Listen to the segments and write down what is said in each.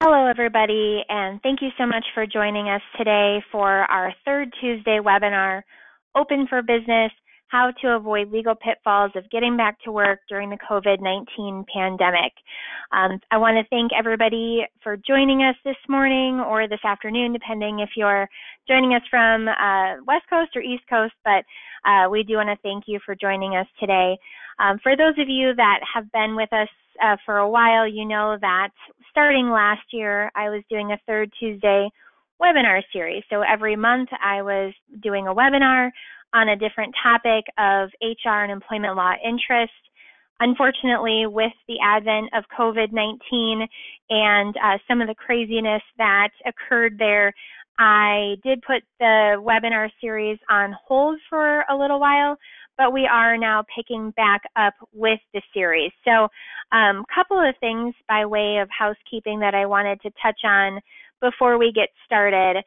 Hello, everybody, and thank you so much for joining us today for our third Tuesday webinar, Open for Business, How to Avoid Legal Pitfalls of Getting Back to Work During the COVID-19 Pandemic. I want to thank everybody for joining us this morning or this afternoon, depending if you're joining us from West Coast or East Coast, but we do want to thank you for joining us today. For those of you that have been with us for a while, you know that starting last year, I was doing a third Tuesday webinar series. So every month I was doing a webinar on a different topic of HR and employment law interest. Unfortunately, with the advent of COVID-19 and some of the craziness that occurred there, I did put the webinar series on hold for a little while, but we are now picking back up with the series. So a couple of things by way of housekeeping that I wanted to touch on before we get started.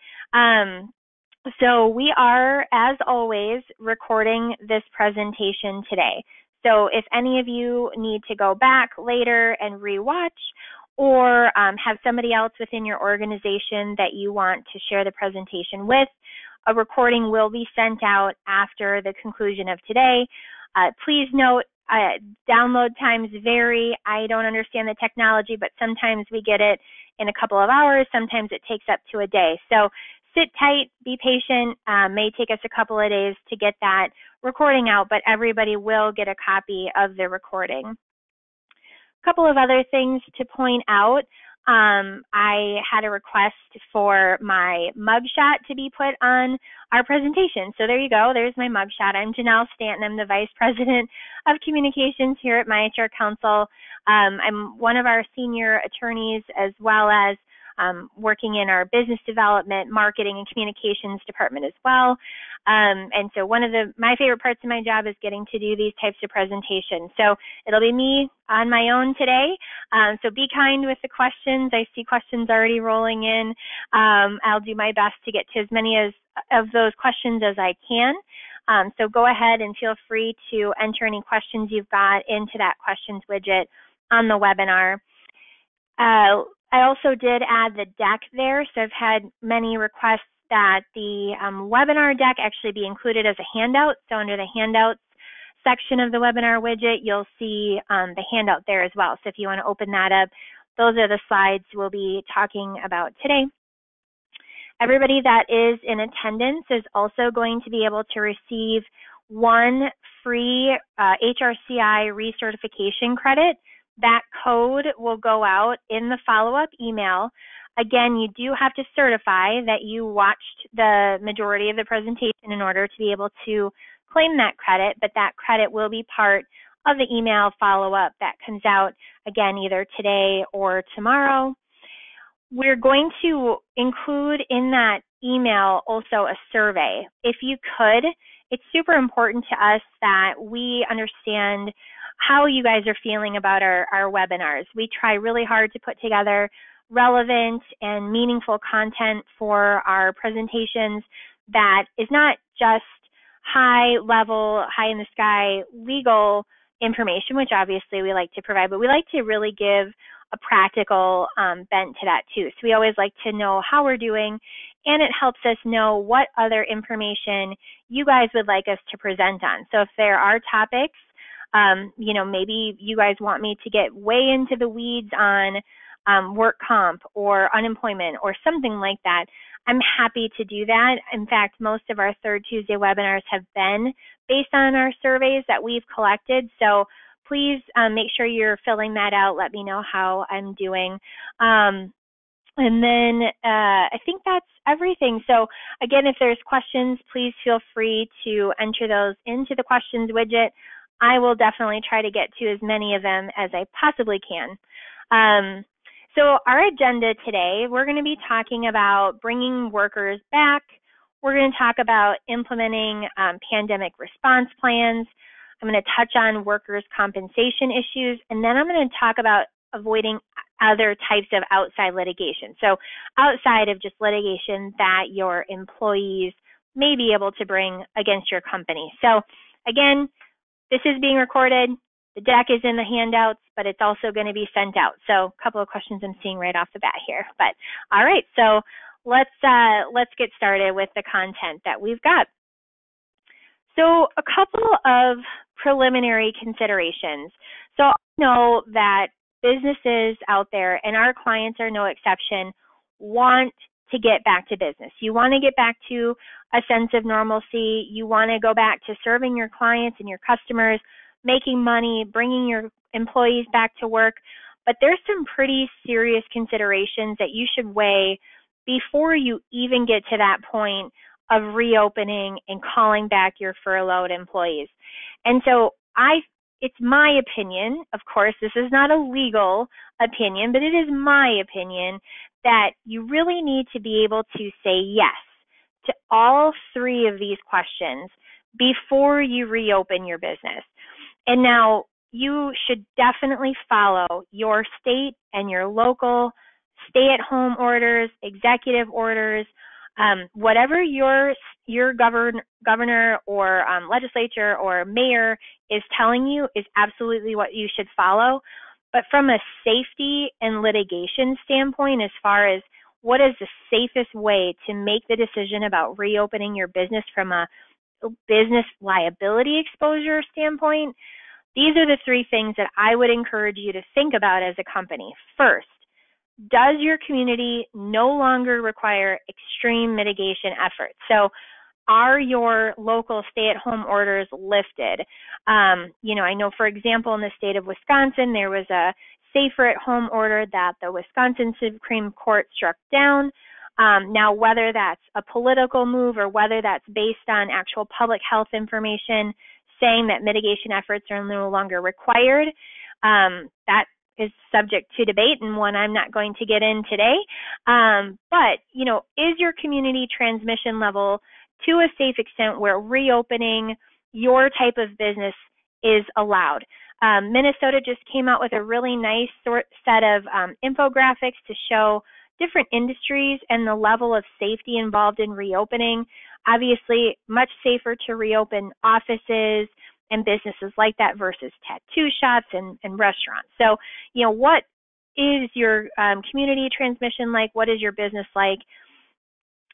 So we are, as always, recording this presentation today. So if any of you need to go back later and rewatch, or have somebody else within your organization that you want to share the presentation with, a recording will be sent out after the conclusion of today. Please note, download times vary. I don't understand the technology, but sometimes we get it in a couple of hours. Sometimes it takes up to a day. So sit tight, be patient. May take us a couple of days to get that recording out, but everybody will get a copy of the recording. A couple of other things to point out. I had a request for my mugshot to be put on our presentation. So there you go. There's my mugshot. I'm Janelle Stanton. I'm the Vice President of Communications here at myHRcounsel. I'm one of our senior attorneys, as well as working in our business development, marketing, and communications department as well. And so one of my favorite parts of my job is getting to do these types of presentations. So it'll be me on my own today. So be kind with the questions. I see questions already rolling in. I'll do my best to get to as many of those questions as I can. So go ahead and feel free to enter any questions you've got into that questions widget on the webinar. I also did add the deck there, so I've had many requests that the webinar deck actually be included as a handout. So under the handouts section of the webinar widget, you'll see the handout there as well. So if you want to open that up, those are the slides we'll be talking about today. Everybody that is in attendance is also going to be able to receive one free HRCI recertification credit. That code will go out in the follow-up email. Again, you do have to certify that you watched the majority of the presentation in order to be able to claim that credit, but that credit will be part of the email follow-up that comes out, again, either today or tomorrow. We're going to include in that email also a survey. If you could, it's super important to us that we understand how you guys are feeling about our webinars. We try really hard to put together relevant and meaningful content for our presentations that is not just high level, high in the sky legal information, which obviously we like to provide, but we like to really give a practical bent to that too. So we always like to know how we're doing, and it helps us know what other information you guys would like us to present on. So if there are topics, maybe you guys want me to get way into the weeds on work comp or unemployment or something like that, I'm happy to do that. In fact, most of our third Tuesday webinars have been based on our surveys that we've collected. So please make sure you're filling that out. Let me know how I'm doing. And then I think that's everything. So again, if there's questions, please feel free to enter those into the questions widget. I will definitely try to get to as many of them as I possibly can. So our agenda today, we're going to be talking about bringing workers back. We're going to talk about implementing pandemic response plans. I'm going to touch on workers' compensation issues, and then I'm going to talk about avoiding other types of outside litigation. So outside of just litigation that your employees may be able to bring against your company. So again, this is being recorded. The deck is in the handouts, but it's also going to be sent out. So a couple of questions I'm seeing right off the bat here. But all right, so let's get started with the content that we've got. So a couple of preliminary considerations. So I know that businesses out there, and our clients are no exception, want to get back to business. You want to get back to a sense of normalcy. You want to go back to serving your clients and your customers, making money, bringing your employees back to work. But there's some pretty serious considerations that you should weigh before you even get to that point of reopening and calling back your furloughed employees. And so it's my opinion, of course, this is not a legal opinion, but it is my opinion that you really need to be able to say yes to all three of these questions before you reopen your business. And now you should definitely follow your state and your local stay-at-home orders, executive orders, whatever your governor or legislature or mayor is telling you is absolutely what you should follow. But from a safety and litigation standpoint, as far as what is the safest way to make the decision about reopening your business from a business liability exposure standpoint, these are the three things that I would encourage you to think about as a company. First, does your community no longer require extreme mitigation efforts? So are your local stay-at-home orders lifted? I know, for example, in the state of Wisconsin, there was a safer at home order that the Wisconsin Supreme Court struck down. Now, whether that's a political move or whether that's based on actual public health information saying that mitigation efforts are no longer required, that is subject to debate and one I'm not going to get in today. But, is your community transmission level to a safe extent where reopening your type of business is allowed? Minnesota just came out with a really nice set of infographics to show different industries and the level of safety involved in reopening. Obviously, much safer to reopen offices and businesses like that versus tattoo shops and restaurants. So, what is your community transmission like? What is your business like?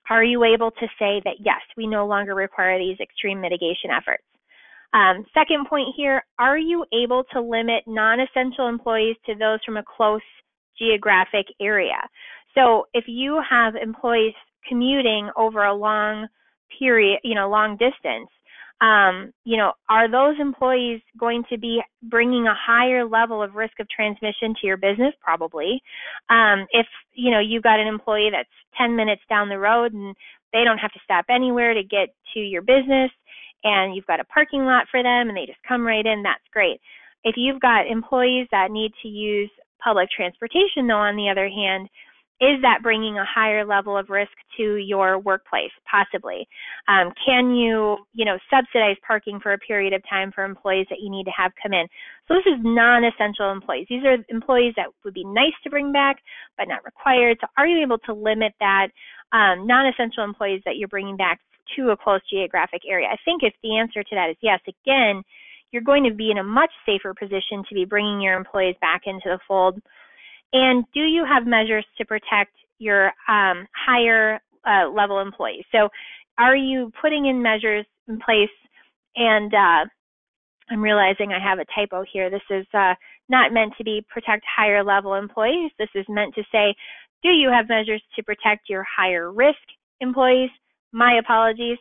Are you able to say that, yes, we no longer require these extreme mitigation efforts? Second point here, are you able to limit non-essential employees to those from a close geographic area? So if you have employees commuting over a long period, long distance, are those employees going to be bringing a higher level of risk of transmission to your business? Probably. If, you've got an employee that's 10 minutes down the road and they don't have to stop anywhere to get to your business and you've got a parking lot for them and they just come right in, that's great. If you've got employees that need to use public transportation, though, on the other hand, is that bringing a higher level of risk to your workplace? Possibly. Can you, subsidize parking for a period of time for employees that you need to have come in? So this is non-essential employees. These are employees that would be nice to bring back, but not required. So are you able to limit that non-essential employees that you're bringing back to a close geographic area? I think if the answer to that is yes, again, you're going to be in a much safer position to be bringing your employees back into the fold. And do you have measures to protect your higher level employees? So are you putting in measures in place? And I'm realizing I have a typo here. This is not meant to be protect higher level employees. This is meant to say, do you have measures to protect your higher risk employees? My apologies.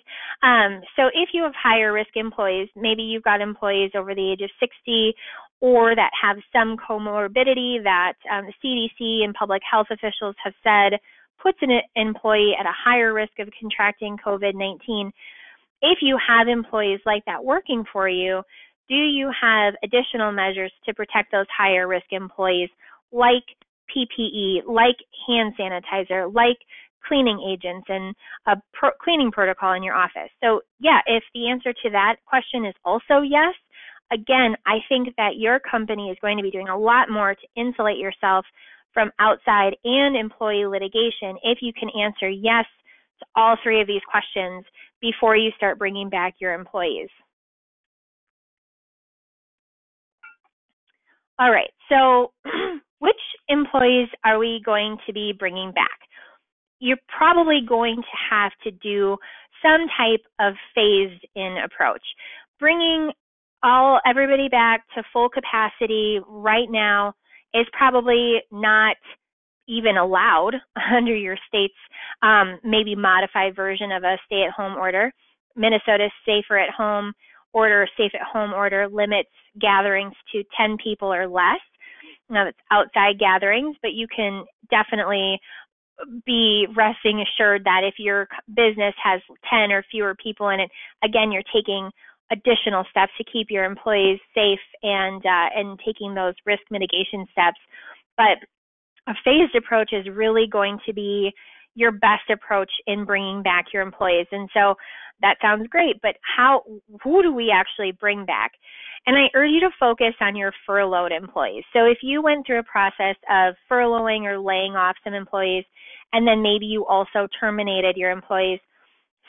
So if you have higher risk employees, maybe you've got employees over the age of 60 or that have some comorbidity that the CDC and public health officials have said puts an employee at a higher risk of contracting COVID-19. If you have employees like that working for you, do you have additional measures to protect those higher risk employees like PPE, like hand sanitizer, like cleaning agents and a cleaning protocol in your office? So yeah, if the answer to that question is also yes, again, I think that your company is going to be doing a lot more to insulate yourself from outside and employee litigation if you can answer yes to all three of these questions before you start bringing back your employees. All right, so which employees are we going to be bringing back? You're probably going to have to do some type of phased in approach. Bringing everybody back to full capacity right now is probably not even allowed under your state's maybe modified version of a stay-at-home order. Minnesota's safe at home order limits gatherings to 10 people or less. Now, it's outside gatherings, but you can definitely be resting assured that if your business has 10 or fewer people in it, again, you're taking additional steps to keep your employees safe and taking those risk mitigation steps. But a phased approach is really going to be your best approach in bringing back your employees. And so that sounds great, but who do we actually bring back? And I urge you to focus on your furloughed employees. So if you went through a process of furloughing or laying off some employees, and then maybe you also terminated your employees,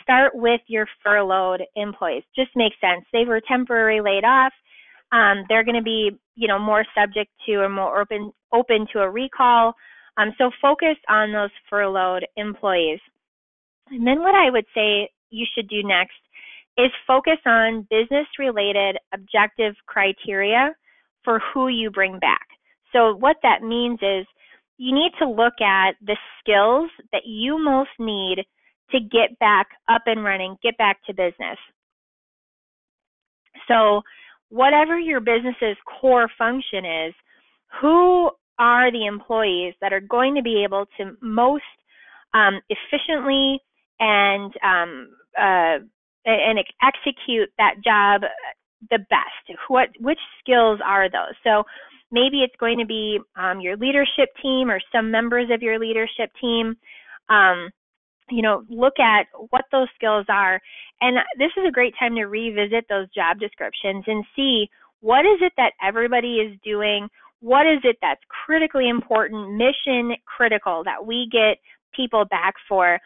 start with your furloughed employees. Just makes sense. They were temporarily laid off. They're going to be, more subject to or more open to a recall. So focus on those furloughed employees. And then what I would say you should do next is focus on business-related objective criteria for who you bring back. So what that means is you need to look at the skills that you most need to get back up and running, get back to business. So whatever your business's core function is, who are the employees that are going to be able to most efficiently and execute that job the best? Which skills are those? So maybe it's going to be your leadership team or some members of your leadership team. Look at what those skills are. And this is a great time to revisit those job descriptions and see what is it that everybody is doing, what is it that's critically important, mission critical that we get people back for.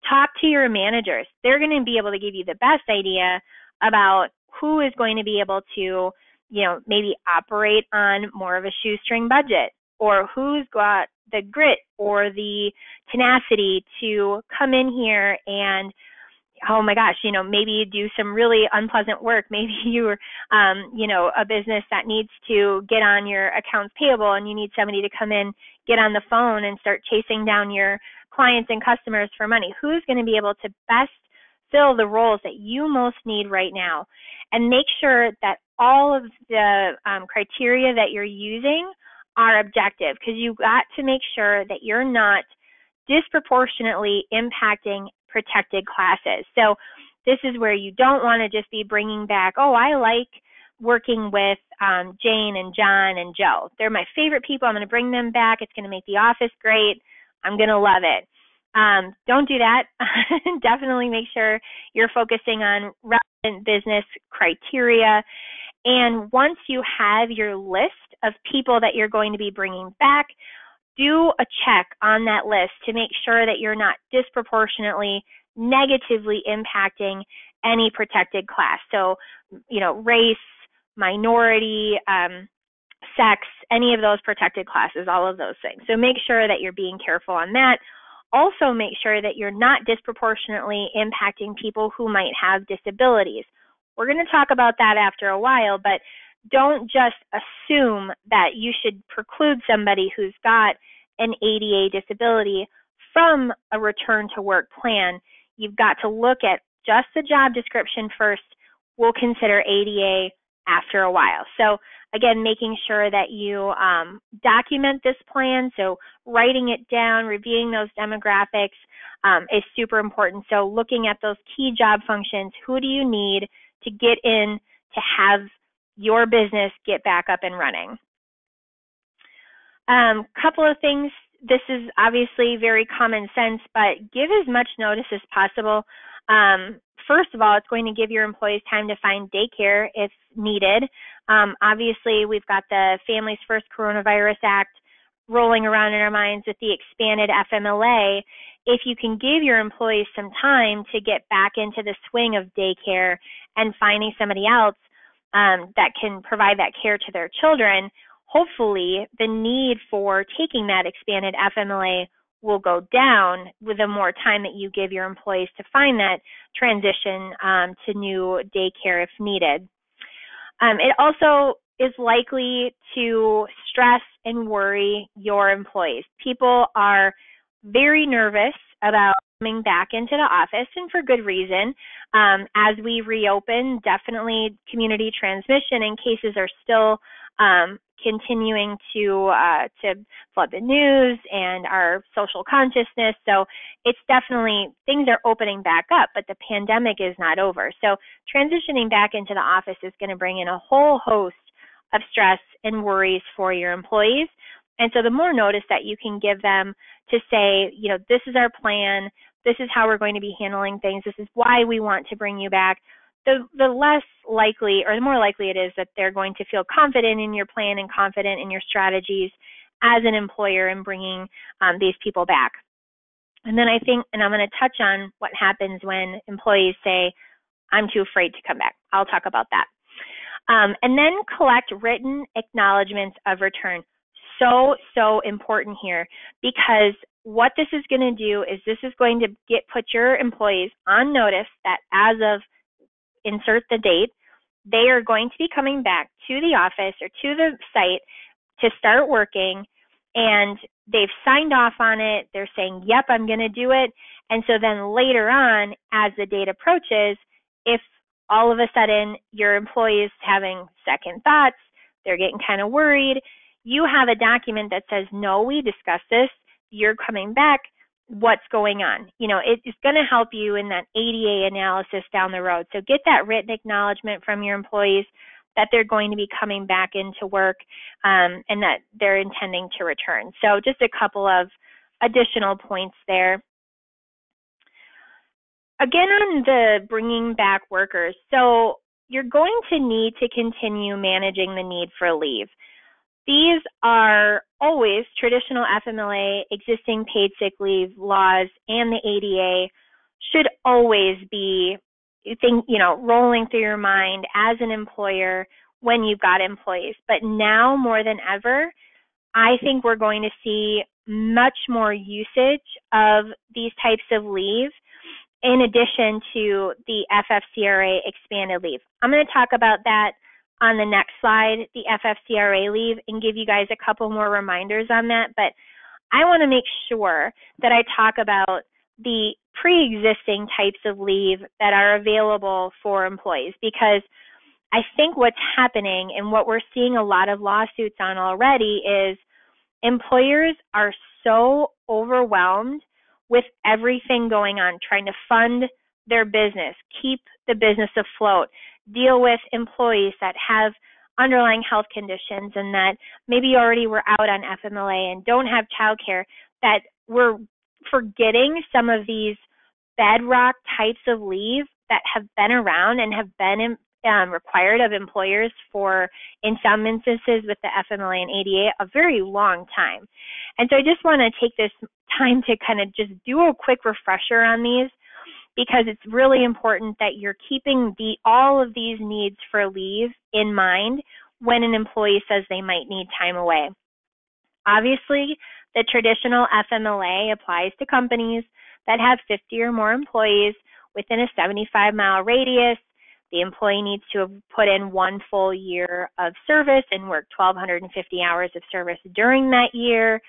Talk to your managers. They're going to be able to give you the best idea about who is going to be able to, maybe operate on more of a shoestring budget, or who's got the grit or the tenacity to come in here and, oh my gosh, maybe you do some really unpleasant work. Maybe you're, a business that needs to get on your accounts payable and you need somebody to come in, get on the phone and start chasing down your clients and customers for money. Who's going to be able to best fill the roles that you most need right now? And make sure that all of the criteria that you're using are objective, because you've got to make sure that you're not disproportionately impacting protected classes. So this is where you don't want to just be bringing back, I like working with Jane and John and Joe. They're my favorite people. I'm going to bring them back. It's going to make the office great. I'm going to love it. Don't do that. Definitely make sure you're focusing on relevant business criteria. And once you have your list of people that you're going to be bringing back, do a check on that list to make sure that you're not disproportionately negatively impacting any protected class. So, race, minority, sex, any of those protected classes, all of those things. So make sure that you're being careful on that. Also make sure that you're not disproportionately impacting people who might have disabilities. We're going to talk about that after a while, but don't just assume that you should preclude somebody who's got an ADA disability from a return to work plan. You've got to look at just the job description first. We'll consider ADA after a while. So again, making sure that you document this plan. So writing it down, reviewing those demographics is super important. So looking at those key job functions, who do you need to get in to have your business get back up and running? Couple of things. This is obviously very common sense, but give as much notice as possible. First of all, it's going to give your employees time to find daycare if needed. Obviously, we've got the Families First Coronavirus Act rolling around in our minds with the expanded FMLA. If you can give your employees some time to get back into the swing of daycare and finding somebody else that can provide that care to their children, hopefully the need for taking that expanded FMLA will go down with the more time that you give your employees to find that transition to new daycare if needed. It also is likely to stress and worry your employees. People are very nervous about coming back into the office, and for good reason. As we reopen, definitely community transmission and cases are still continuing to flood the news and our social consciousness. So it's definitely, things are opening back up, but the pandemic is not over. So transitioning back into the office is going to bring in a whole host of stress and worries for your employees. And so the more notice that you can give them to say, you know, this is our plan, this is how we're going to be handling things, this is why we want to bring you back, the less likely, or the more likely it is that they're going to feel confident in your plan and confident in your strategies as an employer in bringing these people back. And then I think, and I'm going to touch on what happens when employees say, I'm too afraid to come back. I'll talk about that. And then collect written acknowledgments of return. So important here, because what this is going to do is this is going to put your employees on notice that as of insert the date, they are going to be coming back to the office or to the site to start working, and they've signed off on it. They're saying, yep, I'm going to do it. And so then later on, as the date approaches, if all of a sudden your employee is having second thoughts, they're getting kind of worried, you have a document that says, no, we discussed this, you're coming back, what's going on. You know, it's going to help you in that ADA analysis down the road. So get that written acknowledgement from your employees that they're going to be coming back into work and that they're intending to return. So just a couple of additional points there. Again, on the bringing back workers, so you're going to need to continue managing the need for leave. These are always traditional FMLA, existing paid sick leave laws, and the ADA should always be, rolling through your mind as an employer when you've got employees. But now more than ever, I think we're going to see much more usage of these types of leave in addition to the FFCRA expanded leave. I'm going to talk about that on the next slide, the FFCRA leave, and give you guys a couple more reminders on that. But I want to make sure that I talk about the pre-existing types of leave that are available for employees, because I think what's happening and what we're seeing a lot of lawsuits on already is employers are so overwhelmed with everything going on, trying to fund their business, keep the business afloat, deal with employees that have underlying health conditions and that maybe already were out on FMLA and don't have childcare, that we're forgetting some of these bedrock types of leave that have been around and have been required of employers for, in some instances with the FMLA and ADA, a very long time. And so I just want to take this time to kind of just do a quick refresher on these, because it's really important that you're keeping all of these needs for leave in mind when an employee says they might need time away. Obviously, the traditional FMLA applies to companies that have 50 or more employees within a 75-mile radius. The employee needs to have put in 1 full year of service and work 1,250 hours of service during that year.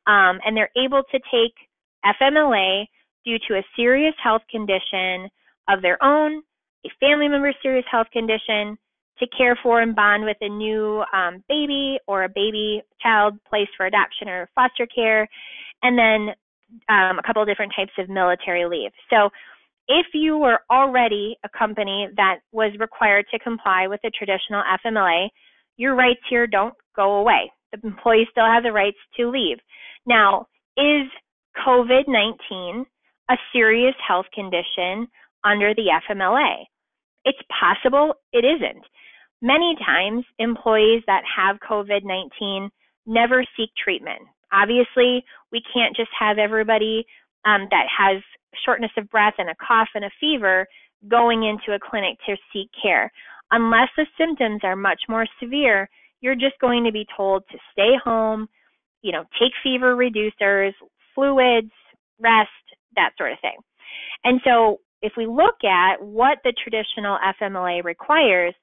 And they're able to take FMLA due to a serious health condition of their own, a family member's serious health condition, to care for and bond with a new baby or a baby child placed for adoption or foster care, and then a couple of different types of military leave. So if you were already a company that was required to comply with the traditional FMLA, your rights here don't go away. The employees still have the rights to leave. Now, is COVID-19 a serious health condition under the FMLA? It's possible it isn't. Many times, employees that have COVID-19 never seek treatment. Obviously, we can't just have everybody that has shortness of breath and a cough and a fever going into a clinic to seek care. Unless the symptoms are much more severe, you're just going to be told to stay home, take fever reducers, fluids, rest, that sort of thing. And so if we look at what the traditional FMLA requires,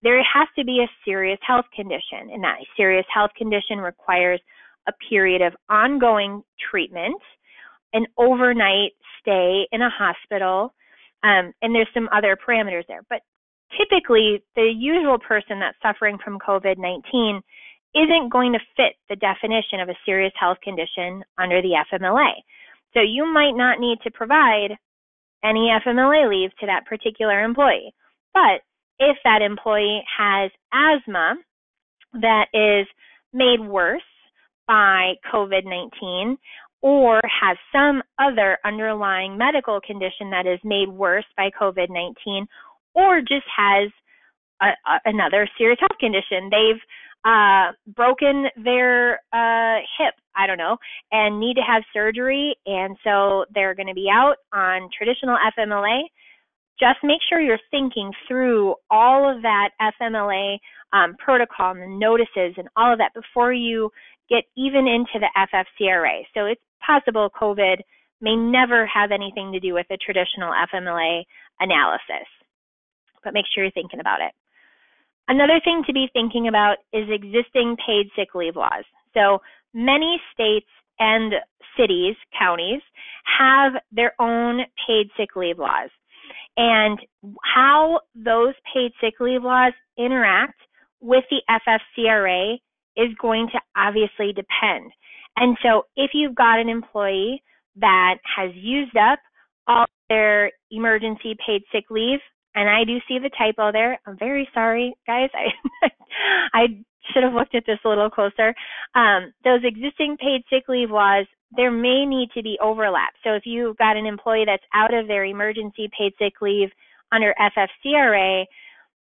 there has to be a serious health condition, and that serious health condition requires a period of ongoing treatment, an overnight stay in a hospital, and there's some other parameters there. But typically, the usual person that's suffering from COVID-19 isn't going to fit the definition of a serious health condition under the FMLA. So you might not need to provide any FMLA leave to that particular employee. But if that employee has asthma that is made worse by COVID-19 or has some other underlying medical condition that is made worse by COVID-19 or just has another serious health condition, they've broken their hip, and need to have surgery, and so they're going to be out on traditional FMLA, just make sure you're thinking through all of that FMLA protocol and the notices and all of that before you get even into the FFCRA. So it's possible COVID may never have anything to do with the traditional FMLA analysis, but make sure you're thinking about it. Another thing to be thinking about is existing paid sick leave laws. So many states and cities, counties, have their own paid sick leave laws. And how those paid sick leave laws interact with the FFCRA is going to obviously depend. And so if you've got an employee that has used up all their emergency paid sick leave, and I do see the typo there. I'm very sorry, guys. I should have looked at this a little closer. Those existing paid sick leave laws, there may need to be overlap. So if you've got an employee that's out of their emergency paid sick leave under FFCRA,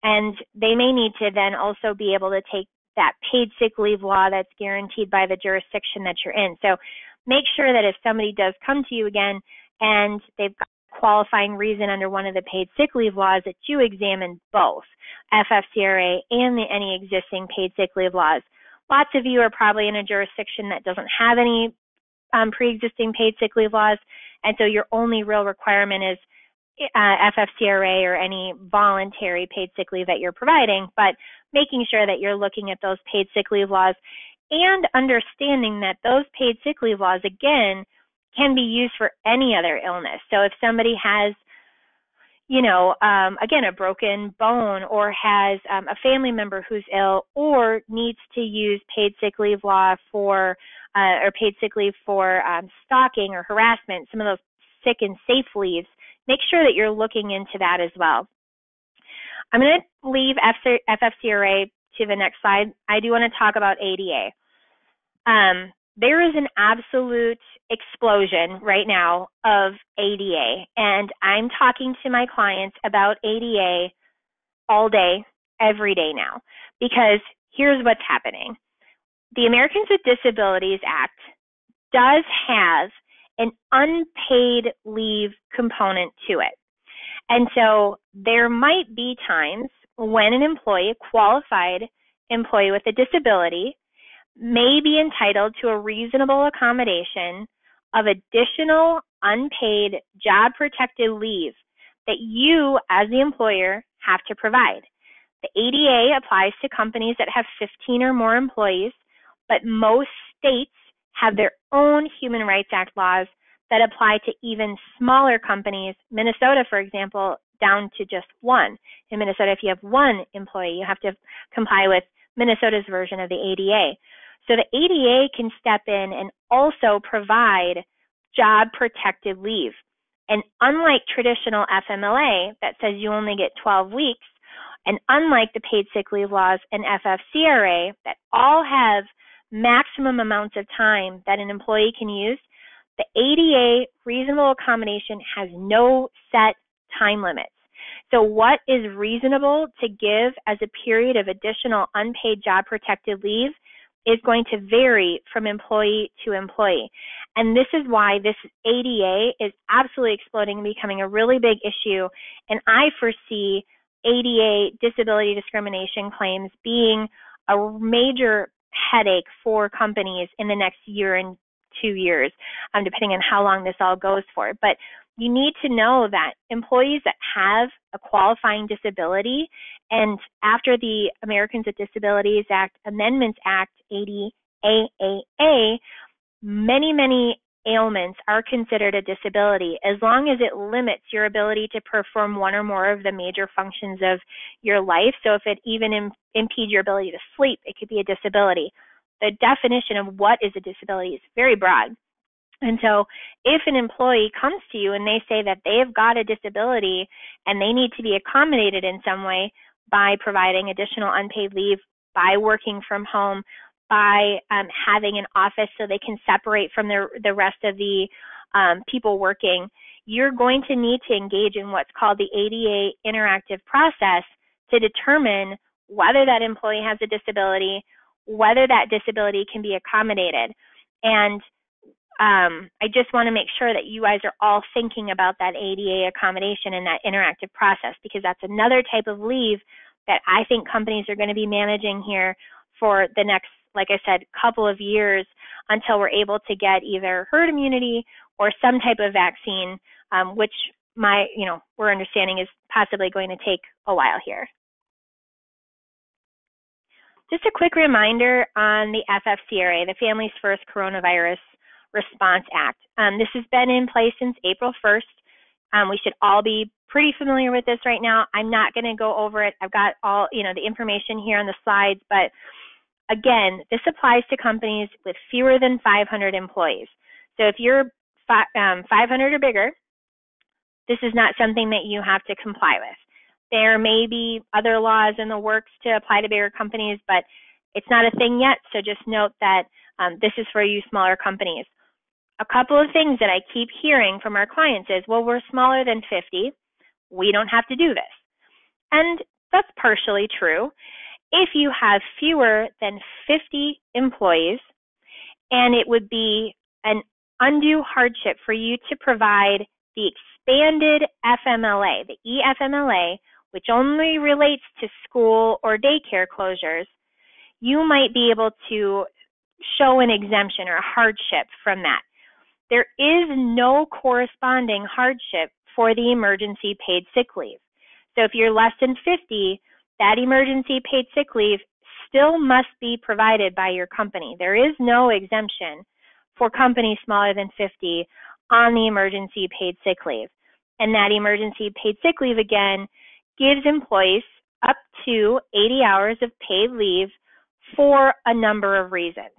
and they may need to then also be able to take that paid sick leave law that's guaranteed by the jurisdiction that you're in. So make sure that if somebody does come to you again and they've got qualifying reason under one of the paid sick leave laws, that you examine both FFCRA and any existing paid sick leave laws. Lots of you are probably in a jurisdiction that doesn't have any pre-existing paid sick leave laws, and so your only real requirement is FFCRA or any voluntary paid sick leave that you're providing, but making sure that you're looking at those paid sick leave laws and understanding that those paid sick leave laws, again, can be used for any other illness. So if somebody has, again, a broken bone or has a family member who's ill or needs to use paid sick leave law for, or paid sick leave for stalking or harassment, some of those sick and safe leaves, make sure that you're looking into that as well. I'm going to leave FFCRA to the next slide. I do want to talk about ADA. There is an absolute explosion right now of ADA, and I'm talking to my clients about ADA all day, every day now, because here's what's happening. The Americans with Disabilities Act does have an unpaid leave component to it. And so there might be times when an employee, a qualified employee with a disability, may be entitled to a reasonable accommodation of additional unpaid job protected leave that you as the employer have to provide. The ADA applies to companies that have 15 or more employees, but most states have their own Human Rights Act laws that apply to even smaller companies. Minnesota, for example, down to just one. In Minnesota, if you have one employee, you have to comply with Minnesota's version of the ADA. So the ADA can step in and also provide job protected leave. And unlike traditional FMLA that says you only get 12 weeks, and unlike the paid sick leave laws and FFCRA that all have maximum amounts of time that an employee can use, the ADA reasonable accommodation has no set time limits. So what is reasonable to give as a period of additional unpaid job protected leave is going to vary from employee to employee. And this is why this ADA is absolutely exploding and becoming a really big issue. And I foresee ADA disability discrimination claims being a major headache for companies in the next year and 2 years, depending on how long this all goes for. But you need to know that employees that have a qualifying disability, and after the Americans with Disabilities Act Amendments Act, ADAA, many ailments are considered a disability as long as it limits your ability to perform one or more of the major functions of your life. So if it even impedes your ability to sleep, it could be a disability. The definition of what is a disability is very broad. And so if an employee comes to you and they say that they've got a disability and they need to be accommodated in some way by providing additional unpaid leave, by working from home, by having an office so they can separate from the rest of the people working, you're going to need to engage in what's called the ADA interactive process to determine whether that employee has a disability, whether that disability can be accommodated. And I just want to make sure that you guys are all thinking about that ADA accommodation and that interactive process, because that's another type of leave that I think companies are going to be managing here for the next, like I said, couple of years until we're able to get either herd immunity or some type of vaccine, which we're understanding is possibly going to take a while here. Just a quick reminder on the FFCRA, the Families First Coronavirus Response Act. This has been in place since April 1st. We should all be pretty familiar with this right now. I'm not going to go over it. I've got all the information here on the slides, but again, this applies to companies with fewer than 500 employees. So if you're 500 or bigger, this is not something that you have to comply with. There may be other laws in the works to apply to bigger companies, but it's not a thing yet, so just note that this is for you smaller companies. A couple of things that I keep hearing from our clients is, well, we're smaller than 50. We don't have to do this. And that's partially true. If you have fewer than 50 employees, and it would be an undue hardship for you to provide the expanded FMLA, the EFMLA, which only relates to school or daycare closures, you might be able to show an exemption or a hardship from that. There is no corresponding hardship for the emergency paid sick leave. So if you're less than 50, that emergency paid sick leave still must be provided by your company. There is no exemption for companies smaller than 50 on the emergency paid sick leave. And that emergency paid sick leave, again, gives employees up to 80 hours of paid leave for a number of reasons.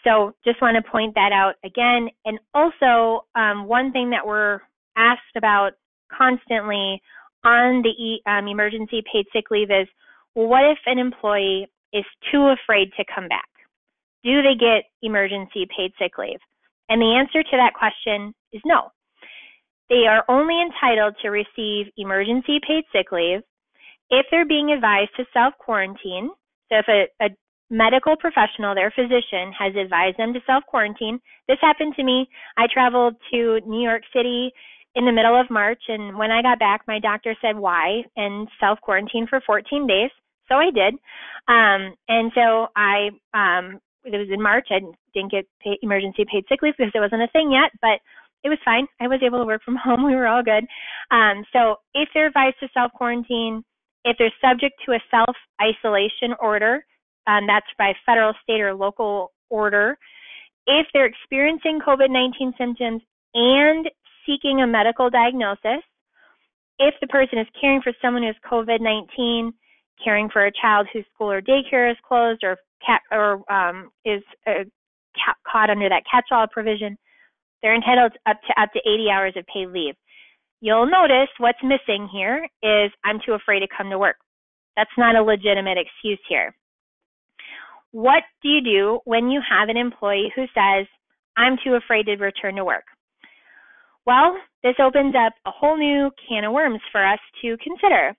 So just want to point that out again. And also, one thing that we're asked about constantly on the emergency paid sick leave is, well, what if an employee is too afraid to come back? Do they get emergency paid sick leave? And the answer to that question is no. They are only entitled to receive emergency paid sick leave if they're being advised to self-quarantine. So if a medical professional, their physician, has advised them to self-quarantine. This happened to me. I traveled to New York City in the middle of March, and when I got back, my doctor said, why? And self-quarantine for 14 days. So I did. And so it was in March. I didn't get emergency paid sick leave because it wasn't a thing yet, but it was fine. I was able to work from home. We were all good. So if they're advised to self-quarantine, if they're subject to a self-isolation order, that's by federal, state, or local order, if they're experiencing COVID-19 symptoms and seeking a medical diagnosis, if the person is caring for someone who has COVID-19, caring for a child whose school or daycare is closed, or is caught under that catch-all provision, they're entitled up to 80 hours of paid leave. You'll notice what's missing here is, I'm too afraid to come to work. That's not a legitimate excuse here. What do you do when you have an employee who says, I'm too afraid to return to work? Well, this opens up a whole new can of worms for us to consider.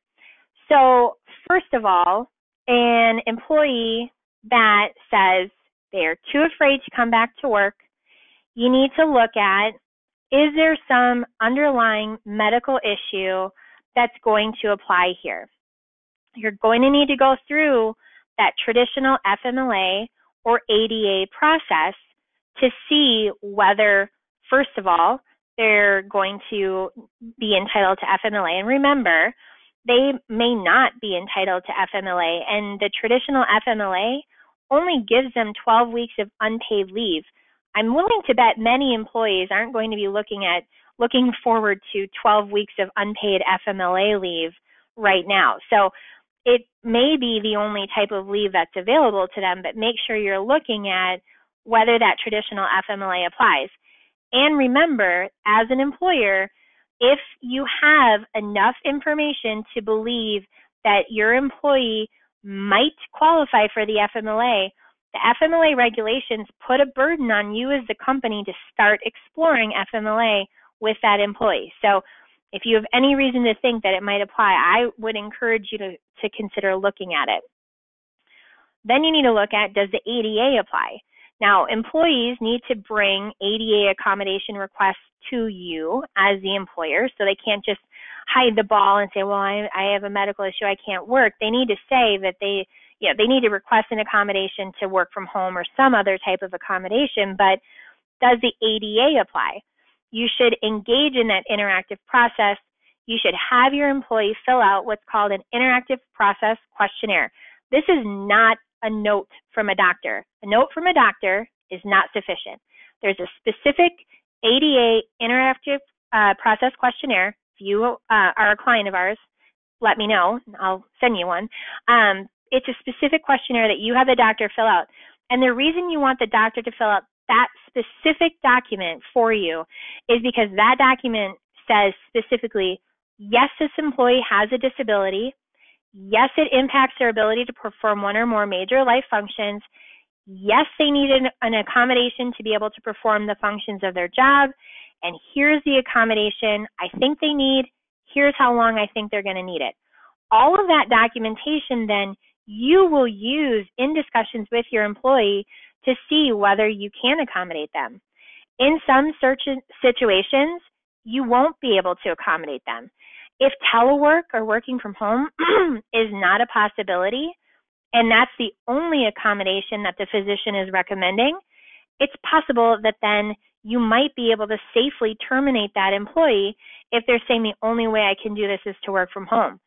So first of all, an employee that says they're too afraid to come back to work, you need to look at, is there some underlying medical issue that's going to apply here? You're going to need to go through that traditional FMLA or ADA process to see whether, first of all, they're going to be entitled to FMLA. And remember, they may not be entitled to FMLA, and the traditional FMLA only gives them 12 weeks of unpaid leave. I'm willing to bet many employees aren't going to be looking forward to 12 weeks of unpaid FMLA leave right now. So it may be the only type of leave that's available to them, but make sure you're looking at whether that traditional FMLA applies. And remember, as an employer, if you have enough information to believe that your employee might qualify for the FMLA regulations put a burden on you as the company to start exploring FMLA with that employee. So if you have any reason to think that it might apply, I would encourage you to consider looking at it. Then you need to look at, does the ADA apply? Now, employees need to bring ADA accommodation requests to you as the employer, so they can't just hide the ball and say, well, I have a medical issue, I can't work. They need to say that they need to request an accommodation to work from home or some other type of accommodation, but does the ADA apply? You should engage in that interactive process. You should have your employee fill out what's called an interactive process questionnaire. This is not a note from a doctor. A note from a doctor is not sufficient. There's a specific ADA interactive process questionnaire. If you are a client of ours, let me know. I'll send you one. It's a specific questionnaire that you have the doctor fill out. And the reason you want the doctor to fill out that specific document for you is because that document says specifically, yes, this employee has a disability. Yes, it impacts their ability to perform one or more major life functions. Yes, they need an accommodation to be able to perform the functions of their job. And here's the accommodation I think they need. Here's how long I think they're going to need it. All of that documentation then you will use in discussions with your employee to see whether you can accommodate them. In some situations, you won't be able to accommodate them. If telework or working from home is not a possibility, and that's the only accommodation that the physician is recommending, it's possible that then you might be able to safely terminate that employee if they're saying the only way I can do this is to work from home.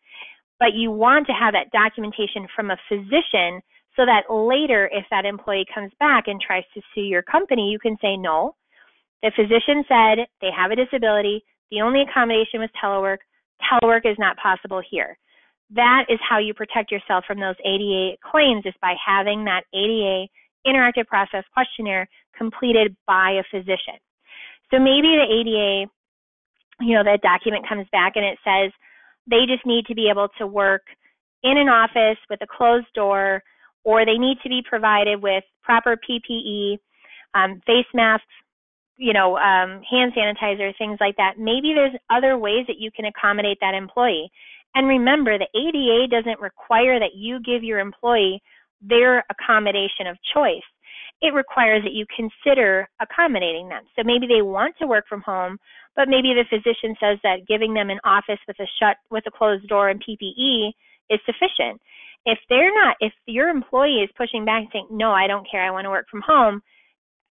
But you want to have that documentation from a physician so that later, if that employee comes back and tries to sue your company, you can say, no, the physician said they have a disability, the only accommodation was telework, telework is not possible here. That is how you protect yourself from those ADA claims, is by having that ADA interactive process questionnaire completed by a physician. So maybe the ADA, that document comes back and it says they just need to be able to work in an office with a closed door, or they need to be provided with proper PPE, face masks, hand sanitizer, things like that. Maybe there's other ways that you can accommodate that employee. And remember, the ADA doesn't require that you give your employee their accommodation of choice. It requires that you consider accommodating them. So maybe they want to work from home, but maybe the physician says that giving them an office with a closed door and PPE is sufficient. If your employee is pushing back and saying, no, I don't care, I want to work from home,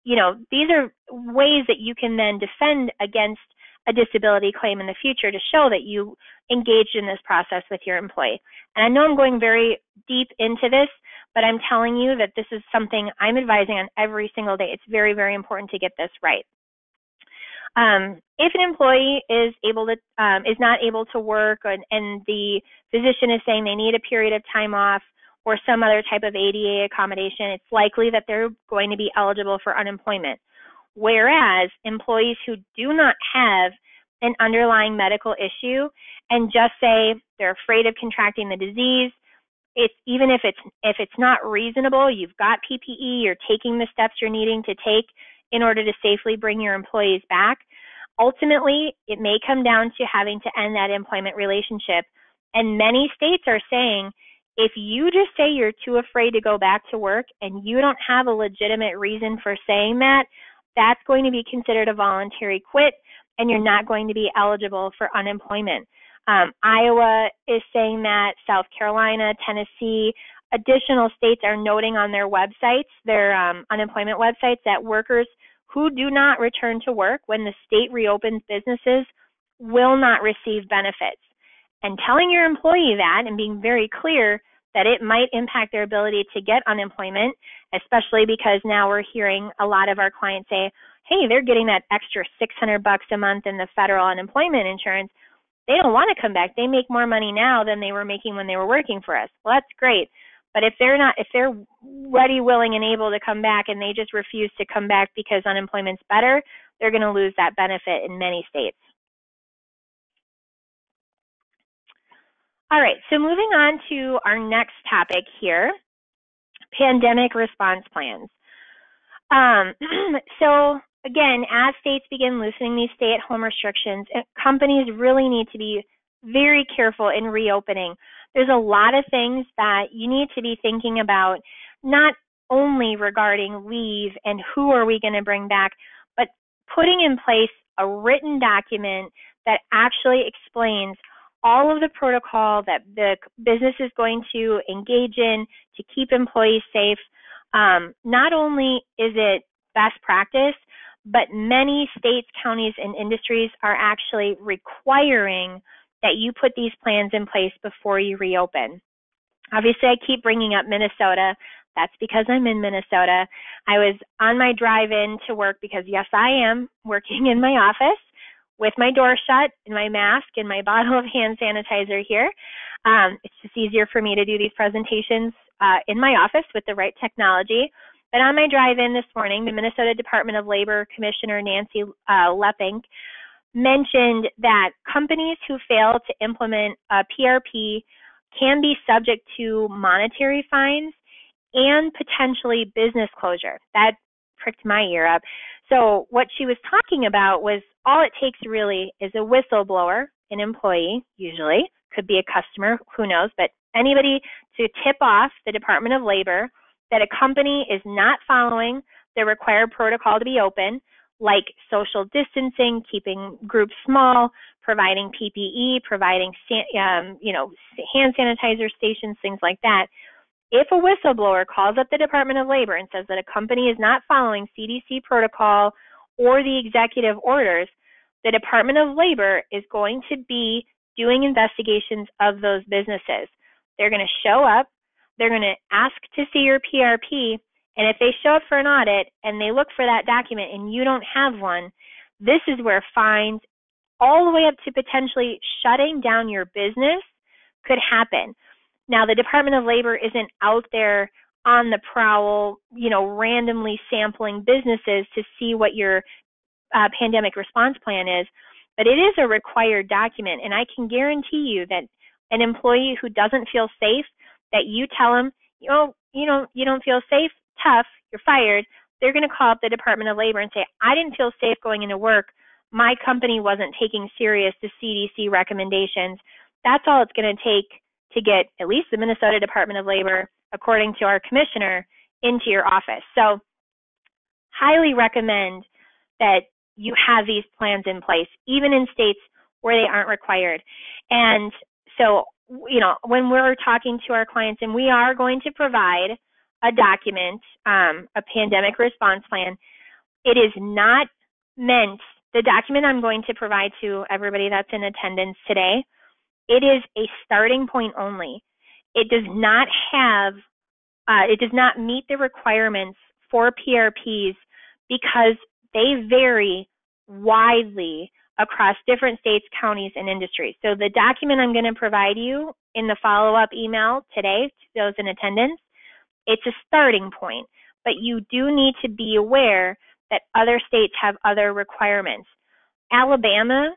these are ways that you can then defend against a disability claim in the future to show that you engaged in this process with your employee. And I know I'm going very deep into this, but I'm telling you that this is something I'm advising on every single day. It's very, very important to get this right. If an employee is not able to work, and the physician is saying they need a period of time off or some other type of ADA accommodation, it's likely that they're going to be eligible for unemployment. Whereas employees who do not have an underlying medical issue and just say they're afraid of contracting the disease, even if it's not reasonable, you've got PPE, you're taking the steps you're needing to take in order to safely bring your employees back, ultimately it may come down to having to end that employment relationship. And many states are saying, if you just say you're too afraid to go back to work and you don't have a legitimate reason for saying that, that's going to be considered a voluntary quit and you're not going to be eligible for unemployment. Iowa is saying that, South Carolina, Tennessee, additional states are noting on their websites, their unemployment websites, that workers who do not return to work when the state reopens businesses will not receive benefits. And telling your employee that and being very clear that it might impact their ability to get unemployment, especially because now we're hearing a lot of our clients say, hey, they're getting that extra $600 a month in the federal unemployment insurance. They don't want to come back. They make more money now than they were making when they were working for us. Well, that's great. But if they're ready, willing, and able to come back and they just refuse to come back because unemployment's better, they're going to lose that benefit in many states. All right, so moving on to our next topic here, pandemic response plans. So again, as states begin loosening these stay-at-home restrictions, companies really need to be very careful in reopening. There's a lot of things that you need to be thinking about, not only regarding leave and who are we going to bring back, but putting in place a written document that actually explains all of the protocol that the business is going to engage in to keep employees safe. Not only is it best practice, but many states, counties, and industries are actually requiring that you put these plans in place before you reopen. Obviously, I keep bringing up Minnesota. That's because I'm in Minnesota. I was on my drive-in to work because, yes, I am working in my office with my door shut and my mask and my bottle of hand sanitizer here. It's just easier for me to do these presentations in my office with the right technology. But on my drive-in this morning, the Minnesota Department of Labor Commissioner Nancy Leppink mentioned that companies who fail to implement a PRP can be subject to monetary fines and potentially business closure. That pricked my ear up. So what she was talking about was all it takes really is a whistleblower, an employee usually, could be a customer, who knows, but anybody to tip off the Department of Labor that a company is not following the required protocol to be open, like social distancing, keeping groups small, providing PPE, providing hand sanitizer stations, things like that. If a whistleblower calls up the Department of Labor and says that a company is not following CDC protocol or the executive orders, the Department of Labor is going to be doing investigations of those businesses. They're going to show up, they're going to ask to see your PRP, and if they show up for an audit and they look for that document and you don't have one, this is where fines all the way up to potentially shutting down your business could happen. Now, the Department of Labor isn't out there on the prowl, randomly sampling businesses to see what your pandemic response plan is, but it is a required document, and I can guarantee you that an employee who doesn't feel safe, that you tell them, you don't feel safe, tough, you're fired, they're going to call up the Department of Labor and say, I didn't feel safe going into work. My company wasn't taking serious the CDC recommendations. That's all it's going to take to get at least the Minnesota Department of Labor, according to our commissioner, into your office. So highly recommend that you have these plans in place, even in states where they aren't required. And so, when we're talking to our clients, and we are going to provide a document, a pandemic response plan, it is not meant, the document I'm going to provide to everybody that's in attendance today, it is a starting point only. It does not meet the requirements for PRPs because they vary widely across different states, counties, and industries. So the document I'm going to provide you in the follow-up email today to those in attendance, it's a starting point, but you do need to be aware that other states have other requirements. Alabama,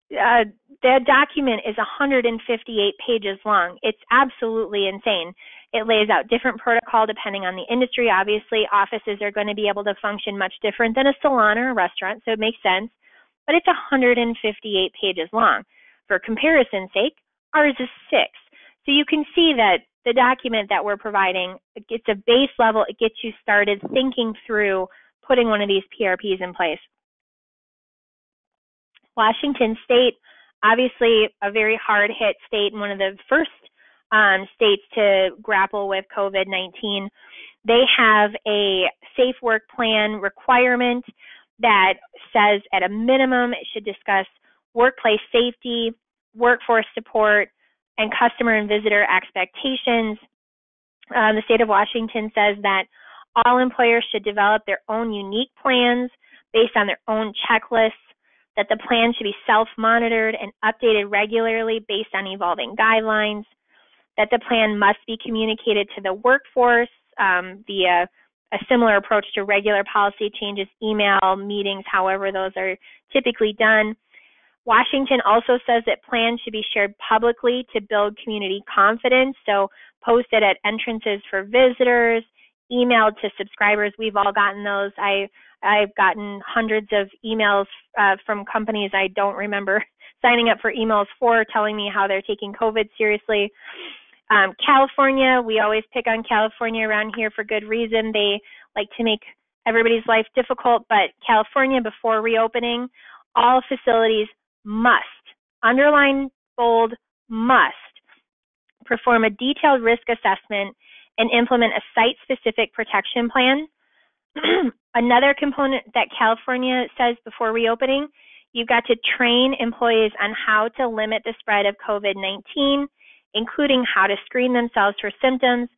the document is 158 pages long. It's absolutely insane. It lays out different protocol depending on the industry. Obviously, offices are going to be able to function much different than a salon or a restaurant, so it makes sense. But it's 158 pages long. For comparison's sake, ours is 6. So you can see that the document that we're providing, it's a base level. It gets you started thinking through putting one of these PRPs in place. Washington State, obviously a very hard-hit state and one of the first states to grapple with COVID-19. They have a safe work plan requirement that says at a minimum it should discuss workplace safety, workforce support, and customer and visitor expectations. The state of Washington says that all employers should develop their own unique plans based on their own checklists, that the plan should be self-monitored and updated regularly based on evolving guidelines, that the plan must be communicated to the workforce via a similar approach to regular policy changes, email, meetings, however those are typically done. Washington also says that plans should be shared publicly to build community confidence, so posted at entrances for visitors, emailed to subscribers. We've all gotten those. I've gotten hundreds of emails from companies I don't remember signing up for emails for, telling me how they're taking COVID seriously. California, we always pick on California around here for good reason. They like to make everybody's life difficult, but California, before reopening, all facilities must, underline, bold, must, perform a detailed risk assessment and implement a site-specific protection plan. Another component that California says before reopening, you've got to train employees on how to limit the spread of COVID-19, including how to screen themselves for symptoms,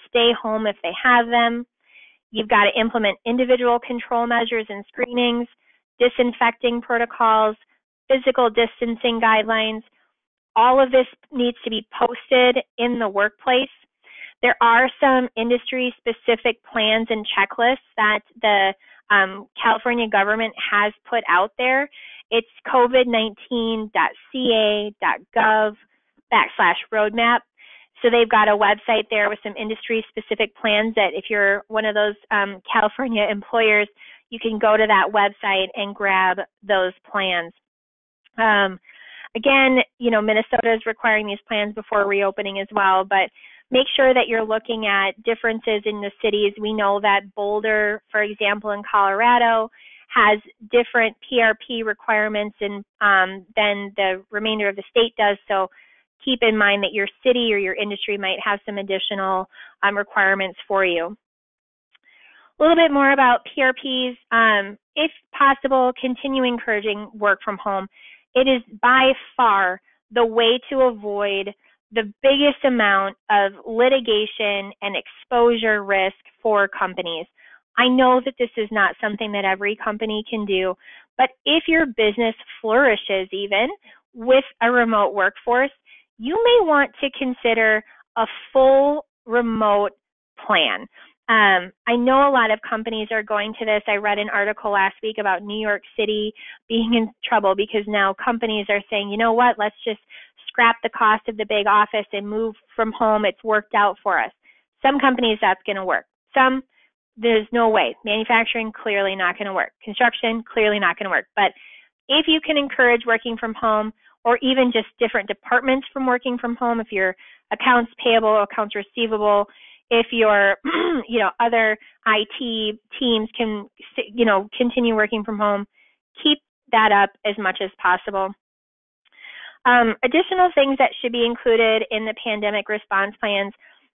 stay home if they have them. You've got to implement individual control measures and screenings, disinfecting protocols, physical distancing guidelines. All of this needs to be posted in the workplace. There are some industry-specific plans and checklists that the California government has put out there. It's covid19.ca.gov/roadmap. So they've got a website there with some industry-specific plans that if you're one of those California employers, you can go to that website and grab those plans. Again, Minnesota is requiring these plans before reopening as well, but make sure that you're looking at differences in the cities. We know that Boulder, for example, in Colorado, has different PRP requirements than the remainder of the state does. So keep in mind that your city or your industry might have some additional requirements for you. A little bit more about PRPs. If possible, continue encouraging work from home. It is by far the way to avoid the biggest amount of litigation and exposure risk for companies. I know that this is not something that every company can do, but if your business flourishes even with a remote workforce, you may want to consider a full remote plan. I know a lot of companies are going to this. I read an article last week about New York City being in trouble because now companies are saying, you know what, let's just scrap the cost of the big office and move from home. It's worked out for us. Some companies, that's going to work. Some, there's no way. Manufacturing, clearly not going to work. Construction, clearly not going to work. But if you can encourage working from home or even just different departments from working from home, if your accounts payable, accounts receivable, if your other IT teams can continue working from home, keep that up as much as possible. Additional things that should be included in the pandemic response plans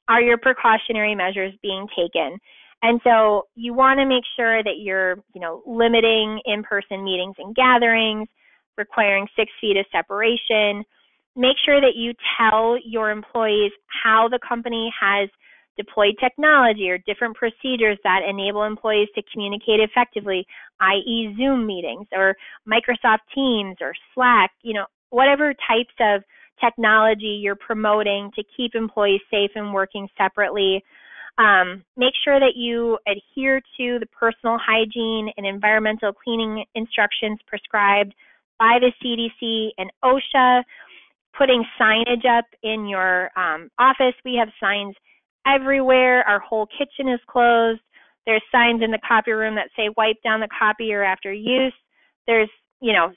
are your precautionary measures being taken. And so you want to make sure that you're, limiting in-person meetings and gatherings, requiring 6 feet of separation. Make sure that you tell your employees how the company has deployed technology or different procedures that enable employees to communicate effectively, i.e. Zoom meetings or Microsoft Teams or Slack, whatever types of technology you're promoting to keep employees safe and working separately. Make sure that you adhere to the personal hygiene and environmental cleaning instructions prescribed by the CDC and OSHA. Putting signage up in your office. We have signs everywhere. Our whole kitchen is closed. There's signs in the copy room that say wipe down the copier after use. There's,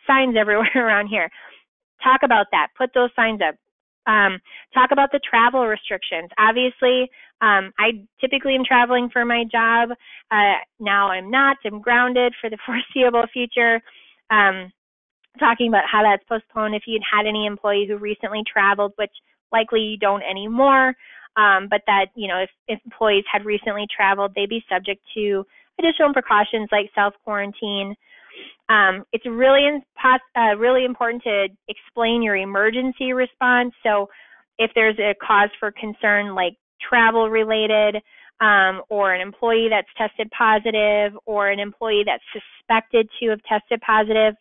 signs everywhere around here. Talk about that. Put those signs up. Talk about the travel restrictions. Obviously, I typically am traveling for my job. Now I'm not. I'm grounded for the foreseeable future. Talking about how that's postponed. If you'd had any employee who recently traveled, which Likely you don't anymore, but that, if employees had recently traveled, they'd be subject to additional precautions like self-quarantine. It's really important to explain your emergency response. So if there's a cause for concern like travel related, or an employee that's tested positive, or an employee that's suspected to have tested positive,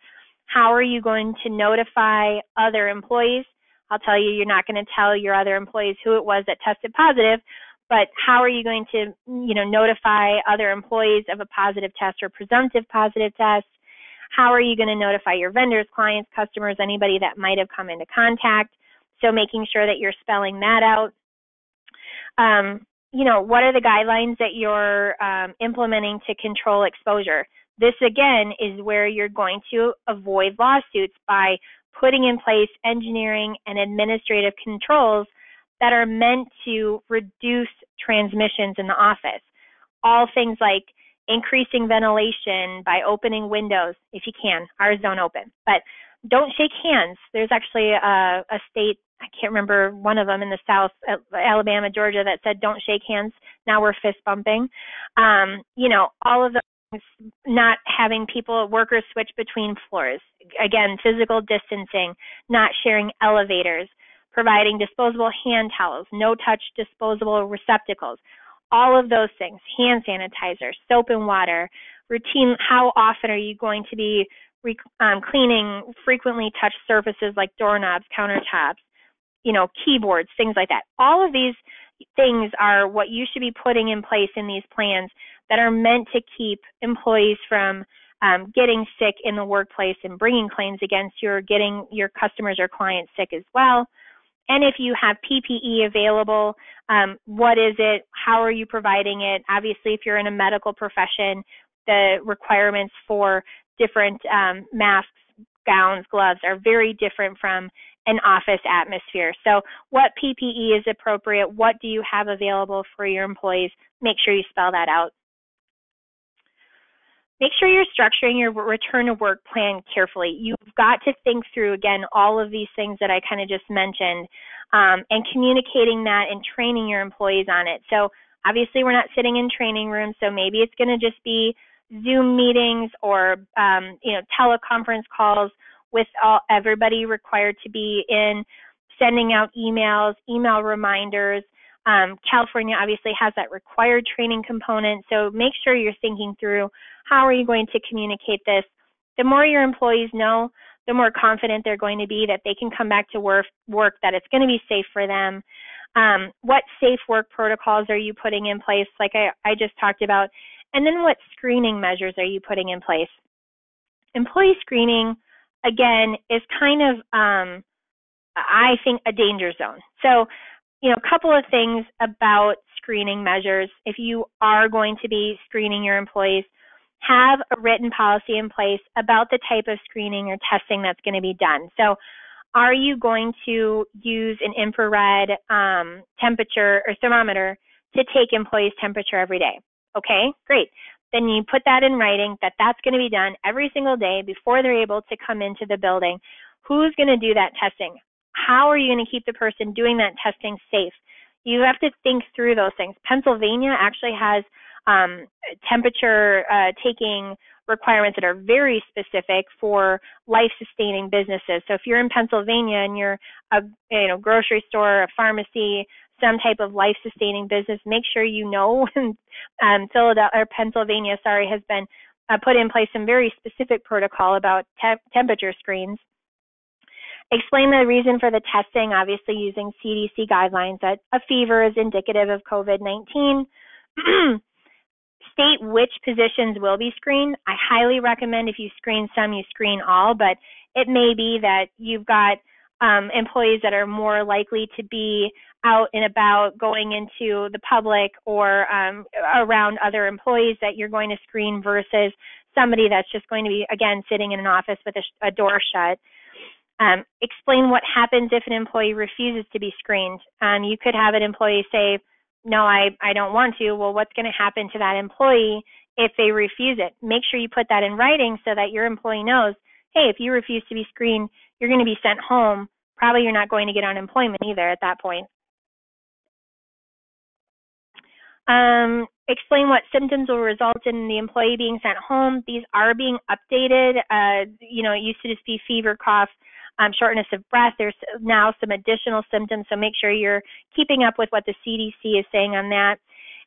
how are you going to notify other employees? I'll tell you, you're not going to tell your other employees who it was that tested positive, but how are you going to, notify other employees of a positive test or presumptive positive test? How are you going to notify your vendors, clients, customers, anybody that might have come into contact? So making sure that you're spelling that out. What are the guidelines that you're implementing to control exposure? This, again, is where you're going to avoid lawsuits by putting in place engineering and administrative controls that are meant to reduce transmissions in the office. All things like increasing ventilation by opening windows, if you can. Ours don't open. But don't shake hands. There's actually a state, I can't remember, one of them in the South, Alabama, Georgia, that said don't shake hands. Now we're fist bumping. All of those things, not having workers switch between floors. Again, physical distancing, not sharing elevators, providing disposable hand towels, no-touch disposable receptacles. All of those things, hand sanitizer, soap and water, routine. How often are you going to be cleaning frequently touched surfaces like doorknobs, countertops, keyboards, things like that. All of these things are what you should be putting in place in these plans that are meant to keep employees from getting sick in the workplace and bringing claims against you, or getting your customers or clients sick as well. And if you have PPE available, what is it? How are you providing it? Obviously, if you're in a medical profession, the requirements for different masks, gowns, gloves are very different from an office atmosphere. So what PPE is appropriate? What do you have available for your employees? Make sure you spell that out. Make sure you're structuring your return to work plan carefully. You've got to think through, again, all of these things that I kind of just mentioned, and communicating that and training your employees on it. So obviously we're not sitting in training rooms, so maybe it's going to just be Zoom meetings or teleconference calls with everybody required to be in, sending out emails, email reminders. California obviously has that required training component, so make sure you're thinking through how are you going to communicate this. The more your employees know, the more confident they're going to be that they can come back to work, that it's going to be safe for them. What safe work protocols are you putting in place, like I just talked about? And then what screening measures are you putting in place? Employee screening, again, is kind of, I think, a danger zone. So, a couple of things about screening measures. If you are going to be screening your employees, have a written policy in place about the type of screening or testing that's going to be done. So are you going to use an infrared temperature or thermometer to take employees' temperature every day? Okay, great. Then you put that in writing that that's going to be done every single day before they're able to come into the building. Who's going to do that testing? How are you going to keep the person doing that testing safe? You have to think through those things. Pennsylvania actually has temperature taking requirements that are very specific for life-sustaining businesses. So if you're in Pennsylvania and you're a grocery store, a pharmacy, some type of life-sustaining business, make sure you know Pennsylvania has been put in place some very specific protocol about temperature screens. Explain the reason for the testing, obviously using CDC guidelines that a fever is indicative of COVID-19. State which positions will be screened. I highly recommend if you screen some, you screen all, but it may be that you've got employees that are more likely to be out and about, going into the public or around other employees that you're going to screen versus somebody that's just going to be, again, sitting in an office with a door shut. Explain what happens if an employee refuses to be screened. You could have an employee say, no, I don't want to. Well, what's going to happen to that employee if they refuse it? Make sure you put that in writing so that your employee knows, hey, if you refuse to be screened, you're going to be sent home probably you're not going to get unemployment either at that point. Explain what symptoms will result in the employee being sent home. These are being updated. It used to just be fever, cough, shortness of breath. There's now some additional symptoms, so make sure you're keeping up with what the CDC is saying on that.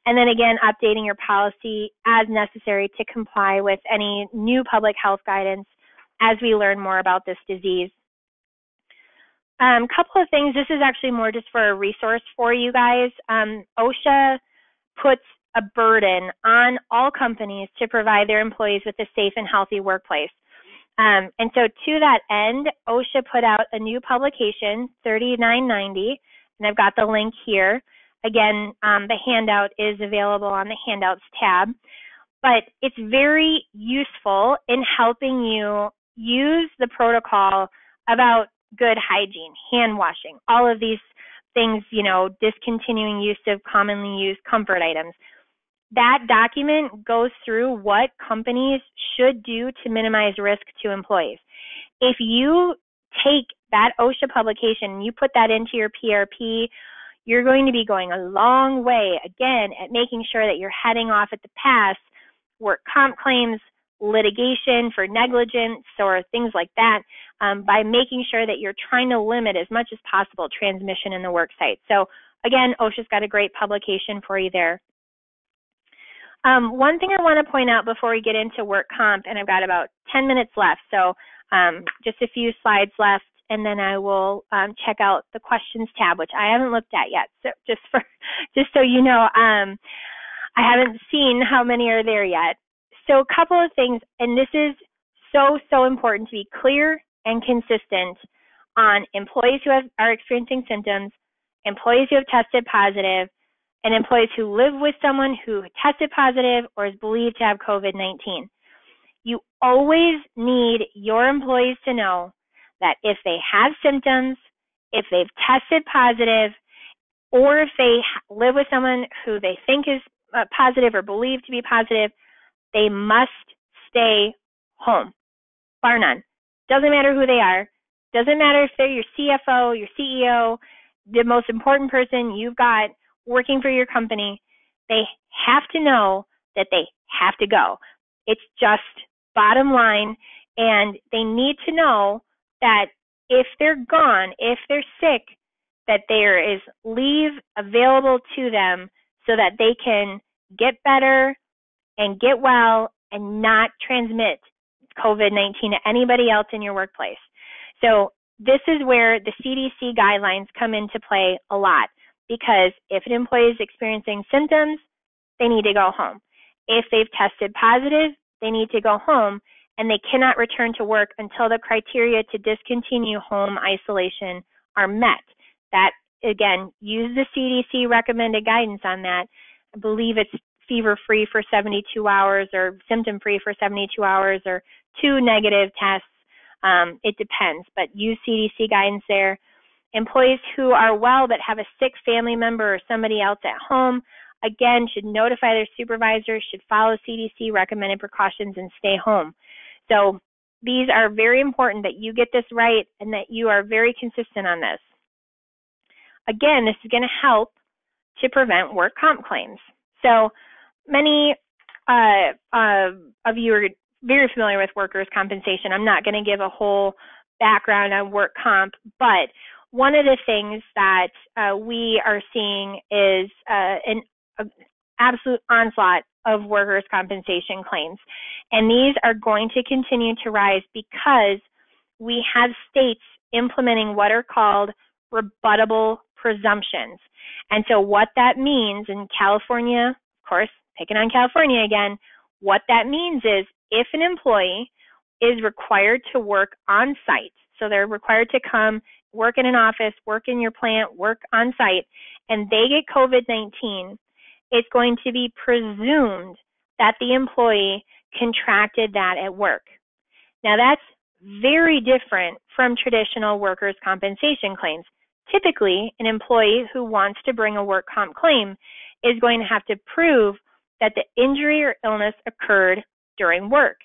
And then again, updating your policy as necessary to comply with any new public health guidance as we learn more about this disease. Couple of things. This is actually more just for a resource for you guys. OSHA puts a burden on all companies to provide their employees with a safe and healthy workplace. And so to that end, OSHA put out a new publication, 3990, and I've got the link here. Again, the handout is available on the Handouts tab, but it's very useful in helping you use the protocol about good hygiene, hand washing, all of these things, discontinuing use of commonly used comfort items. That document goes through what companies should do to minimize risk to employees. If you take that OSHA publication and you put that into your PRP, you're going to be going a long way, again, at making sure that you're heading off at the pass, work comp claims, litigation for negligence or things like that, by making sure that you're trying to limit as much as possible transmission in the work site. So again, OSHA's got a great publication for you there. One thing I want to point out before we get into work comp, and I've got about 10 minutes left, so just a few slides left, and then I will check out the questions tab, which I haven't looked at yet. So just so you know, I haven't seen how many are there yet. So a couple of things, and this is so important to be clear and consistent on employees who are experiencing symptoms, employees who have tested positive, and employees who live with someone who tested positive or is believed to have COVID-19. You always need your employees to know that if they have symptoms, if they've tested positive, or if they live with someone who they think is positive or believed to be positive, they must stay home, bar none. Doesn't matter who they are. Doesn't matter if they're your CFO, your CEO, the most important person you've got working for your company. They have to know that they have to go. It's just bottom line, and they need to know that if they're gone, if they're sick, that there is leave available to them so that they can get better and get well and not transmit COVID-19 to anybody else in your workplace. So this is where the CDC guidelines come into play a lot, because if an employee is experiencing symptoms, they need to go home. If they've tested positive, they need to go home, and they cannot return to work until the criteria to discontinue home isolation are met. That, again, use the CDC recommended guidance on that. I believe it's fever-free for 72 hours or symptom-free for 72 hours or 2 negative tests. It depends, but use CDC guidance there. Employees who are well but have a sick family member or somebody else at home, again, should notify their supervisors, should follow CDC recommended precautions, and stay home. So these are very important that you get this right and that you are very consistent on this. Again, this is going to help to prevent work comp claims. So many of you are very familiar with workers' compensation. I'm not going to give a whole background on work comp, but one of the things that we are seeing is an absolute onslaught of workers' compensation claims. And these are going to continue to rise because we have states implementing what are called rebuttable presumptions. And so what that means in California, of course, picking on California again, what that means is if an employee is required to work on site, so they're required to come work in an office, work in your plant, work on site, and they get COVID-19, it's going to be presumed that the employee contracted that at work. Now that's very different from traditional workers' compensation claims. Typically, an employee who wants to bring a work comp claim is going to have to prove that the injury or illness occurred during work.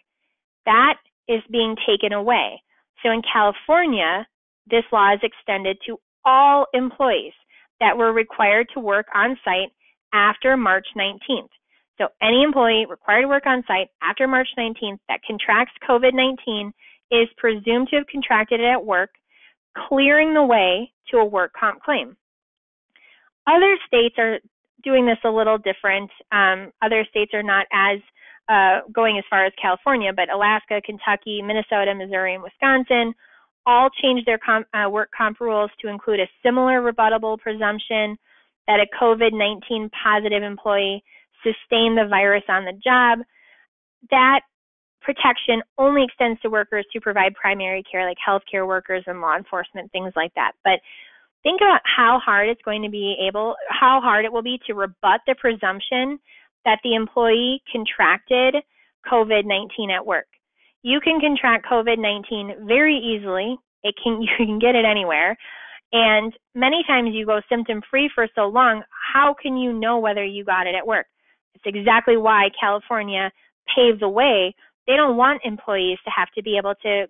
That is being taken away. So in California, this law is extended to all employees that were required to work on site after March 19th. So any employee required to work on site after March 19th that contracts COVID-19 is presumed to have contracted it at work, clearing the way to a work comp claim. Other states are doing this a little different. Other states are not as going as far as California, but Alaska, Kentucky, Minnesota, Missouri, and Wisconsin all changed their work comp rules to include a similar rebuttable presumption that a COVID-19 positive employee sustained the virus on the job. That protection only extends to workers who provide primary care, like healthcare workers and law enforcement, things like that. But think about how hard it will be to rebut the presumption that the employee contracted COVID-19 at work. You can contract COVID-19 very easily. You can get it anywhere. And many times you go symptom-free for so long, how can you know whether you got it at work? It's exactly why California paved the way. They don't want employees to have to be able to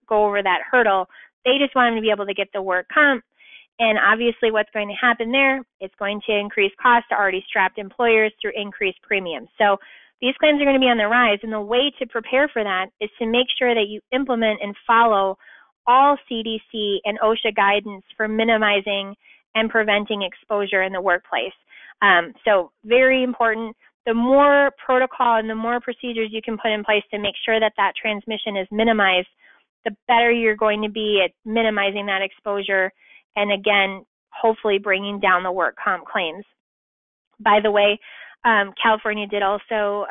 go over that hurdle. They just want them to be able to get the work comp. And obviously what's going to happen there, it's going to increase costs to already strapped employers through increased premiums. So these claims are going to be on the rise, and the way to prepare for that is to make sure that you implement and follow all CDC and OSHA guidance for minimizing and preventing exposure in the workplace. So very important. The more protocol and the more procedures you can put in place to make sure that that transmission is minimized, the better you're going to be at minimizing that exposure and, again, hopefully bringing down the work comp claims. By the way, California did also,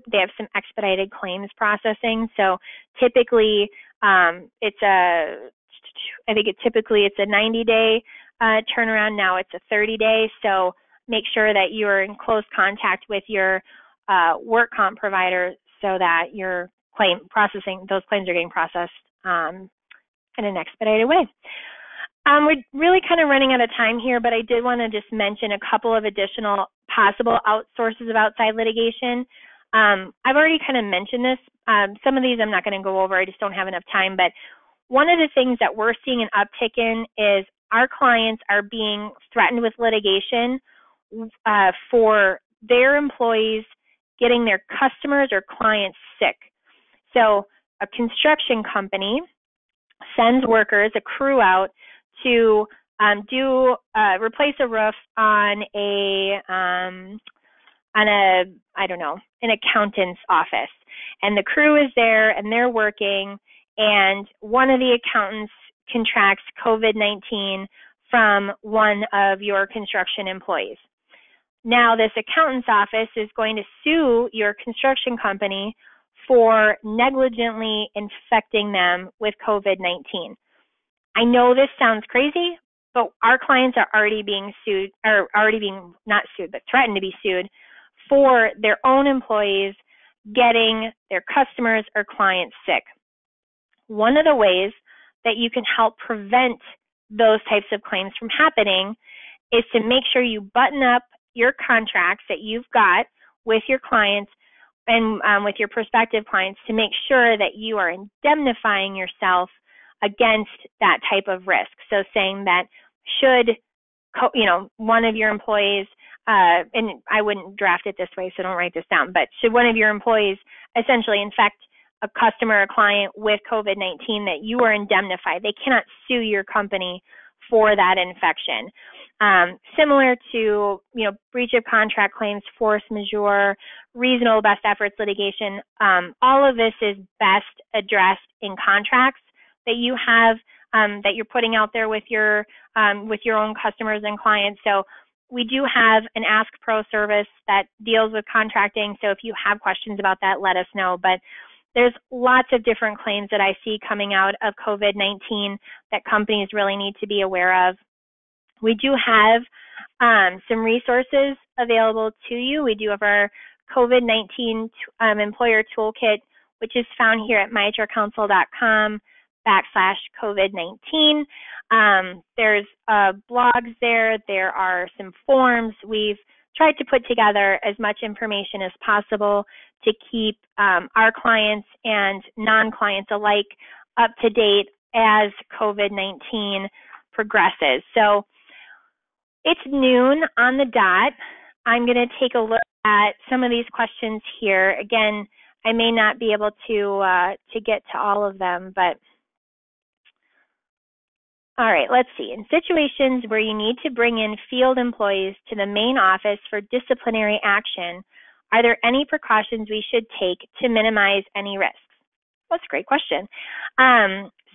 they have some expedited claims processing. So typically it's a 90-day turnaround. Now it's a 30-day. So make sure that you're in close contact with your work comp provider so that your those claims are getting processed in an expedited way. We're really kind of running out of time here, but I did want to just mention a couple of additional possible sources of outside litigation. I've already kind of mentioned this. Some of these I'm not going to go over. I just don't have enough time. But one of the things that we're seeing an uptick in is our clients are being threatened with litigation for their employees getting their customers or clients sick. So a construction company sends workers, a crew out, to replace a roof on an accountant's office. And the crew is there and they're working, and one of the accountants contracts COVID-19 from one of your construction employees. Now this accountant's office is going to sue your construction company for negligently infecting them with COVID-19. I know this sounds crazy, but our clients are already being sued, or not sued, but threatened to be sued for their own employees getting their customers or clients sick. One of the ways that you can help prevent those types of claims from happening is to make sure you button up your contracts that you've got with your clients and with your prospective clients to make sure that you are indemnifying yourself against that type of risk. So saying that should, one of your employees, and I wouldn't draft it this way, so don't write this down, but should one of your employees essentially infect a customer or client with COVID-19, that you are indemnified. They cannot sue your company for that infection. Similar to, breach of contract claims, force majeure, reasonable best efforts litigation, all of this is best addressed in contracts that you have, that you're putting out there with your own customers and clients. So we do have an Ask Pro service that deals with contracting. So if you have questions about that, let us know. But there's lots of different claims that I see coming out of COVID-19 that companies really need to be aware of. We do have some resources available to you. We do have our COVID-19 employer toolkit, which is found here at myHRcounsel.com/COVID-19. There's blogs there. There are some forms. We've tried to put together as much information as possible to keep our clients and non-clients alike up to date as COVID-19 progresses. So it's noon on the dot. I'm going to take a look at some of these questions here. Again, I may not be able to get to all of them, but all right, let's see. In situations where you need to bring in field employees to the main office for disciplinary action, are there any precautions we should take to minimize any risks? That's a great question.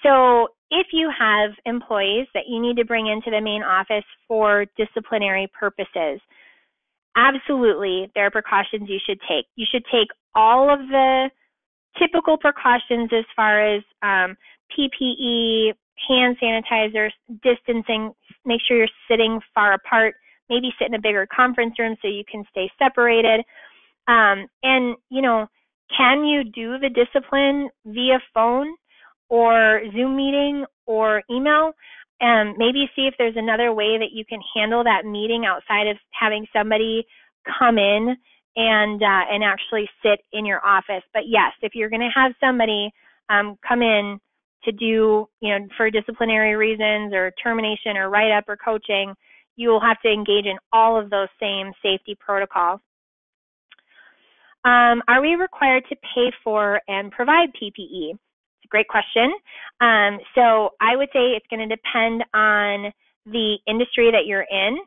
So if you have employees that you need to bring into the main office for disciplinary purposes, absolutely, there are precautions you should take. You should take all of the typical precautions as far as PPE, hand sanitizer, distancing, make sure you're sitting far apart, maybe sit in a bigger conference room so you can stay separated. And, you know, can you do the discipline via phone or Zoom meeting or email? Maybe see if there's another way that you can handle that meeting outside of having somebody come in and actually sit in your office. But yes, if you're going to have somebody come in to do, you know, for disciplinary reasons or termination or write-up or coaching, you will have to engage in all of those same safety protocols. Are we required to pay for and provide PPE? It's a great question. So I would say it's going to depend on the industry that you're in.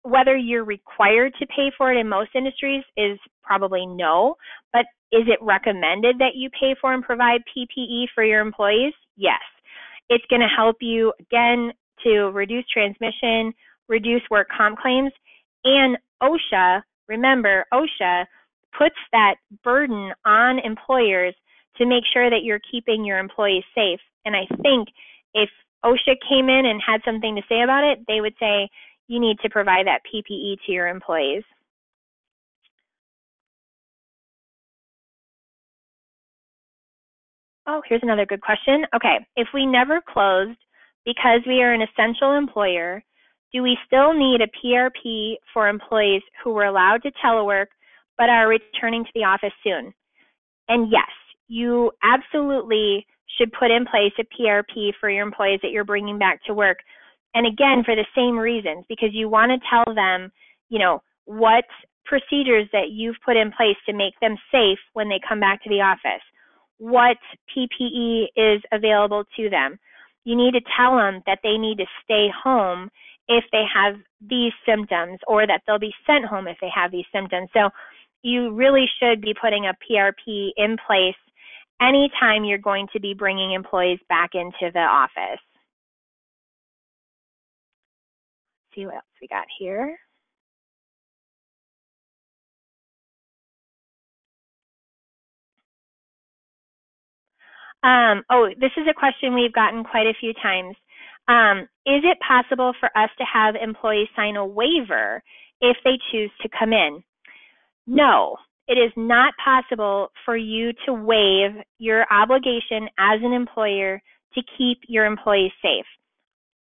Whether you're required to pay for it in most industries is probably no, but is it recommended that you pay for and provide PPE for your employees? Yes. It's going to help you, again, to reduce transmission, reduce work comp claims, and OSHA, remember, OSHA puts that burden on employers to make sure that you're keeping your employees safe. And I think if OSHA came in and had something to say about it, they would say you need to provide that PPE to your employees. Oh, here's another good question. Okay, if we never closed because we are an essential employer, do we still need a PRP for employees who were allowed to telework but are returning to the office soon? And yes, you absolutely should put in place a PRP for your employees that you're bringing back to work. And again, for the same reasons, because you want to tell them, you know, what procedures that you've put in place to make them safe when they come back to the office. What PPE is available to them. You need to tell them that they need to stay home if they have these symptoms, or that they'll be sent home if they have these symptoms. So you really should be putting a PRP in place anytime you're going to be bringing employees back into the office. Let's see what else we got here. This is a question we've gotten quite a few times. Is it possible for us to have employees sign a waiver if they choose to come in? No, it is not possible for you to waive your obligation as an employer to keep your employees safe.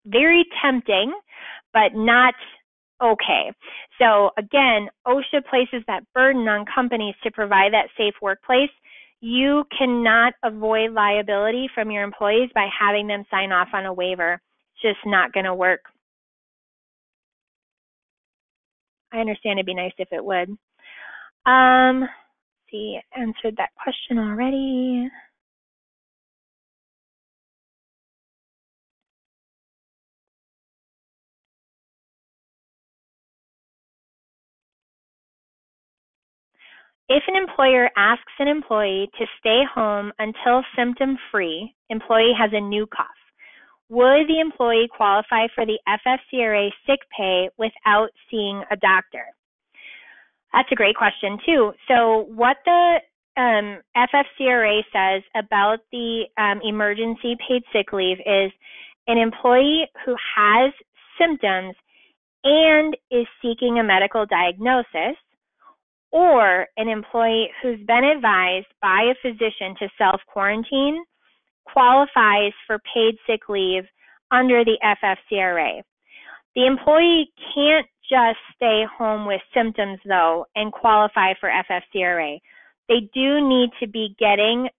Very tempting, but not okay. So again, OSHA places that burden on companies to provide that safe workplace. You cannot avoid liability from your employees by having them sign off on a waiver. It's just not going to work. I understand it'd be nice if it would. See, answered that question already. If an employer asks an employee to stay home until symptom-free, employee has a new cough, would the employee qualify for the FFCRA sick pay without seeing a doctor? That's a great question, too. So what the FFCRA says about the emergency paid sick leave is an employee who has symptoms and is seeking a medical diagnosis, or an employee who's been advised by a physician to self-quarantine qualifies for paid sick leave under the FFCRA. The employee can't just stay home with symptoms, though, and qualify for FFCRA. They do need to be getting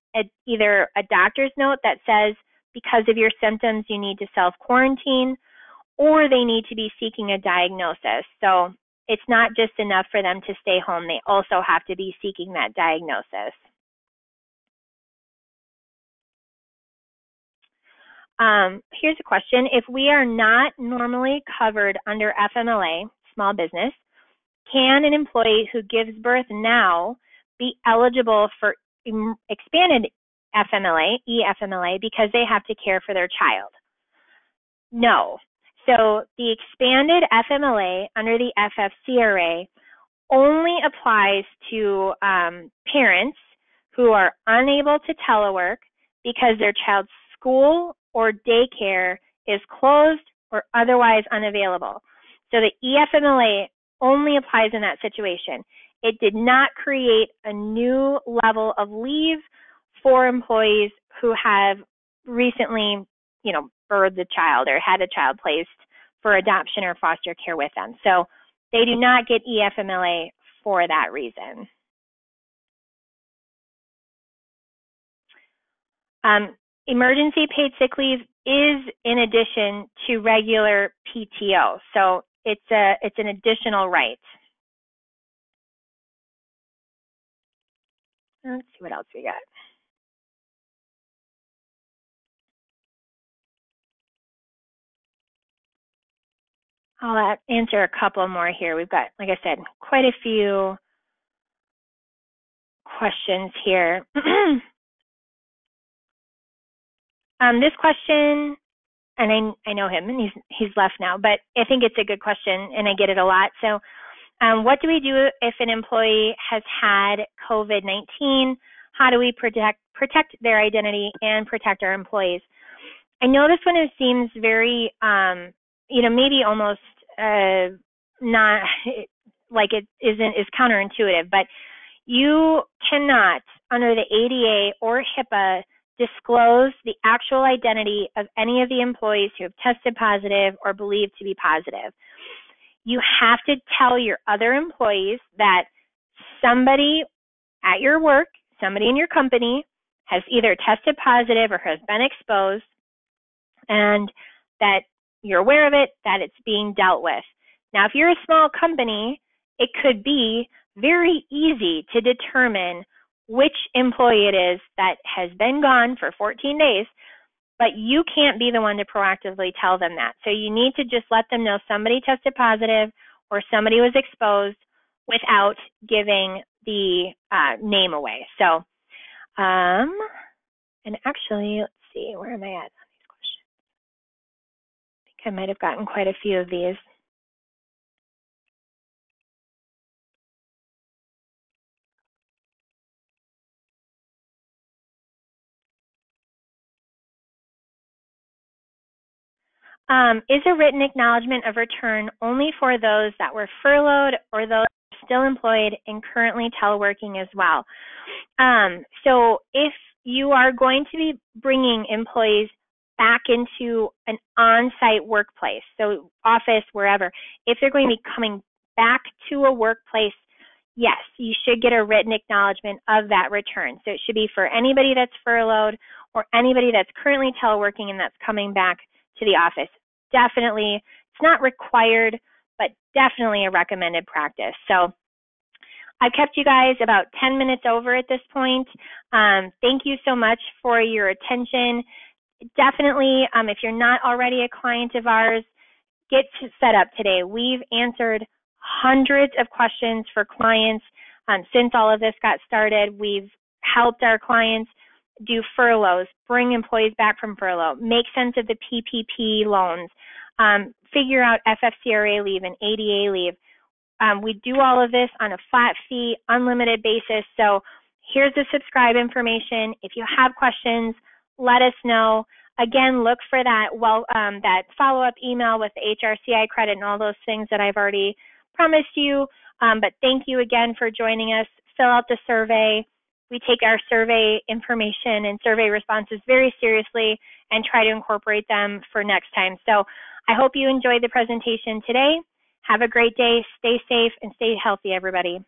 either a doctor's note that says because of your symptoms you need to self-quarantine, or they need to be seeking a diagnosis. So it's not just enough for them to stay home. They also have to be seeking that diagnosis. Here's a question. If we are not normally covered under FMLA, small business, can an employee who gives birth now be eligible for expanded FMLA, EFMLA, because they have to care for their child? No. So the expanded FMLA under the FFCRA only applies to parents who are unable to telework because their child's school or daycare is closed or otherwise unavailable. So the EFMLA only applies in that situation. It did not create a new level of leave for employees who have recently, birthed a child or had a child placed for adoption or foster care with them. So they do not get EFMLA for that reason. Emergency paid sick leave is in addition to regular PTO, so it's an additional right. Let's see what else we got. I'll answer a couple more here. We've got, like I said, quite a few questions here. This question, and I know him, and he's left now, but I think it's a good question, and I get it a lot. So what do we do if an employee has had COVID-19? How do we protect their identity and protect our employees? I know this one seems very, maybe almost not like it is counterintuitive, but you cannot, under the ADA or HIPAA, disclose the actual identity of any of the employees who have tested positive or believed to be positive. You have to tell your other employees that somebody at your work, somebody in your company, has either tested positive or has been exposed, and that you're aware of it, that it's being dealt with. Now, if you're a small company, it could be very easy to determine which employee it is that has been gone for 14 days, but you can't be the one to proactively tell them that. So you need to just let them know somebody tested positive or somebody was exposed without giving the name away. So, and actually, let's see, where am I at on these questions? I think I might have gotten quite a few of these. Is a written acknowledgement of return only for those that were furloughed or those still employed and currently teleworking as well? So if you are going to be bringing employees back into an on-site workplace, so office, wherever, if they're going to be coming back to a workplace, yes, you should get a written acknowledgement of that return. So it should be for anybody that's furloughed or anybody that's currently teleworking and that's coming back to the office. Definitely, it's not required, but definitely a recommended practice. So I've kept you guys about 10 minutes over at this point. Thank you so much for your attention. Definitely, if you're not already a client of ours, get set up today. We've answered hundreds of questions for clients since all of this got started. We've helped our clients do furloughs, bring employees back from furlough, make sense of the PPP loans, figure out FFCRA leave and ADA leave. We do all of this on a flat fee, unlimited basis. So here's the subscribe information. If you have questions, let us know. Again, look for that that follow-up email with the HRCI credit and all those things that I've already promised you. But thank you again for joining us. Fill out the survey. We take our survey information and survey responses very seriously and try to incorporate them for next time. So I hope you enjoyed the presentation today. Have a great day. Stay safe and stay healthy, everybody.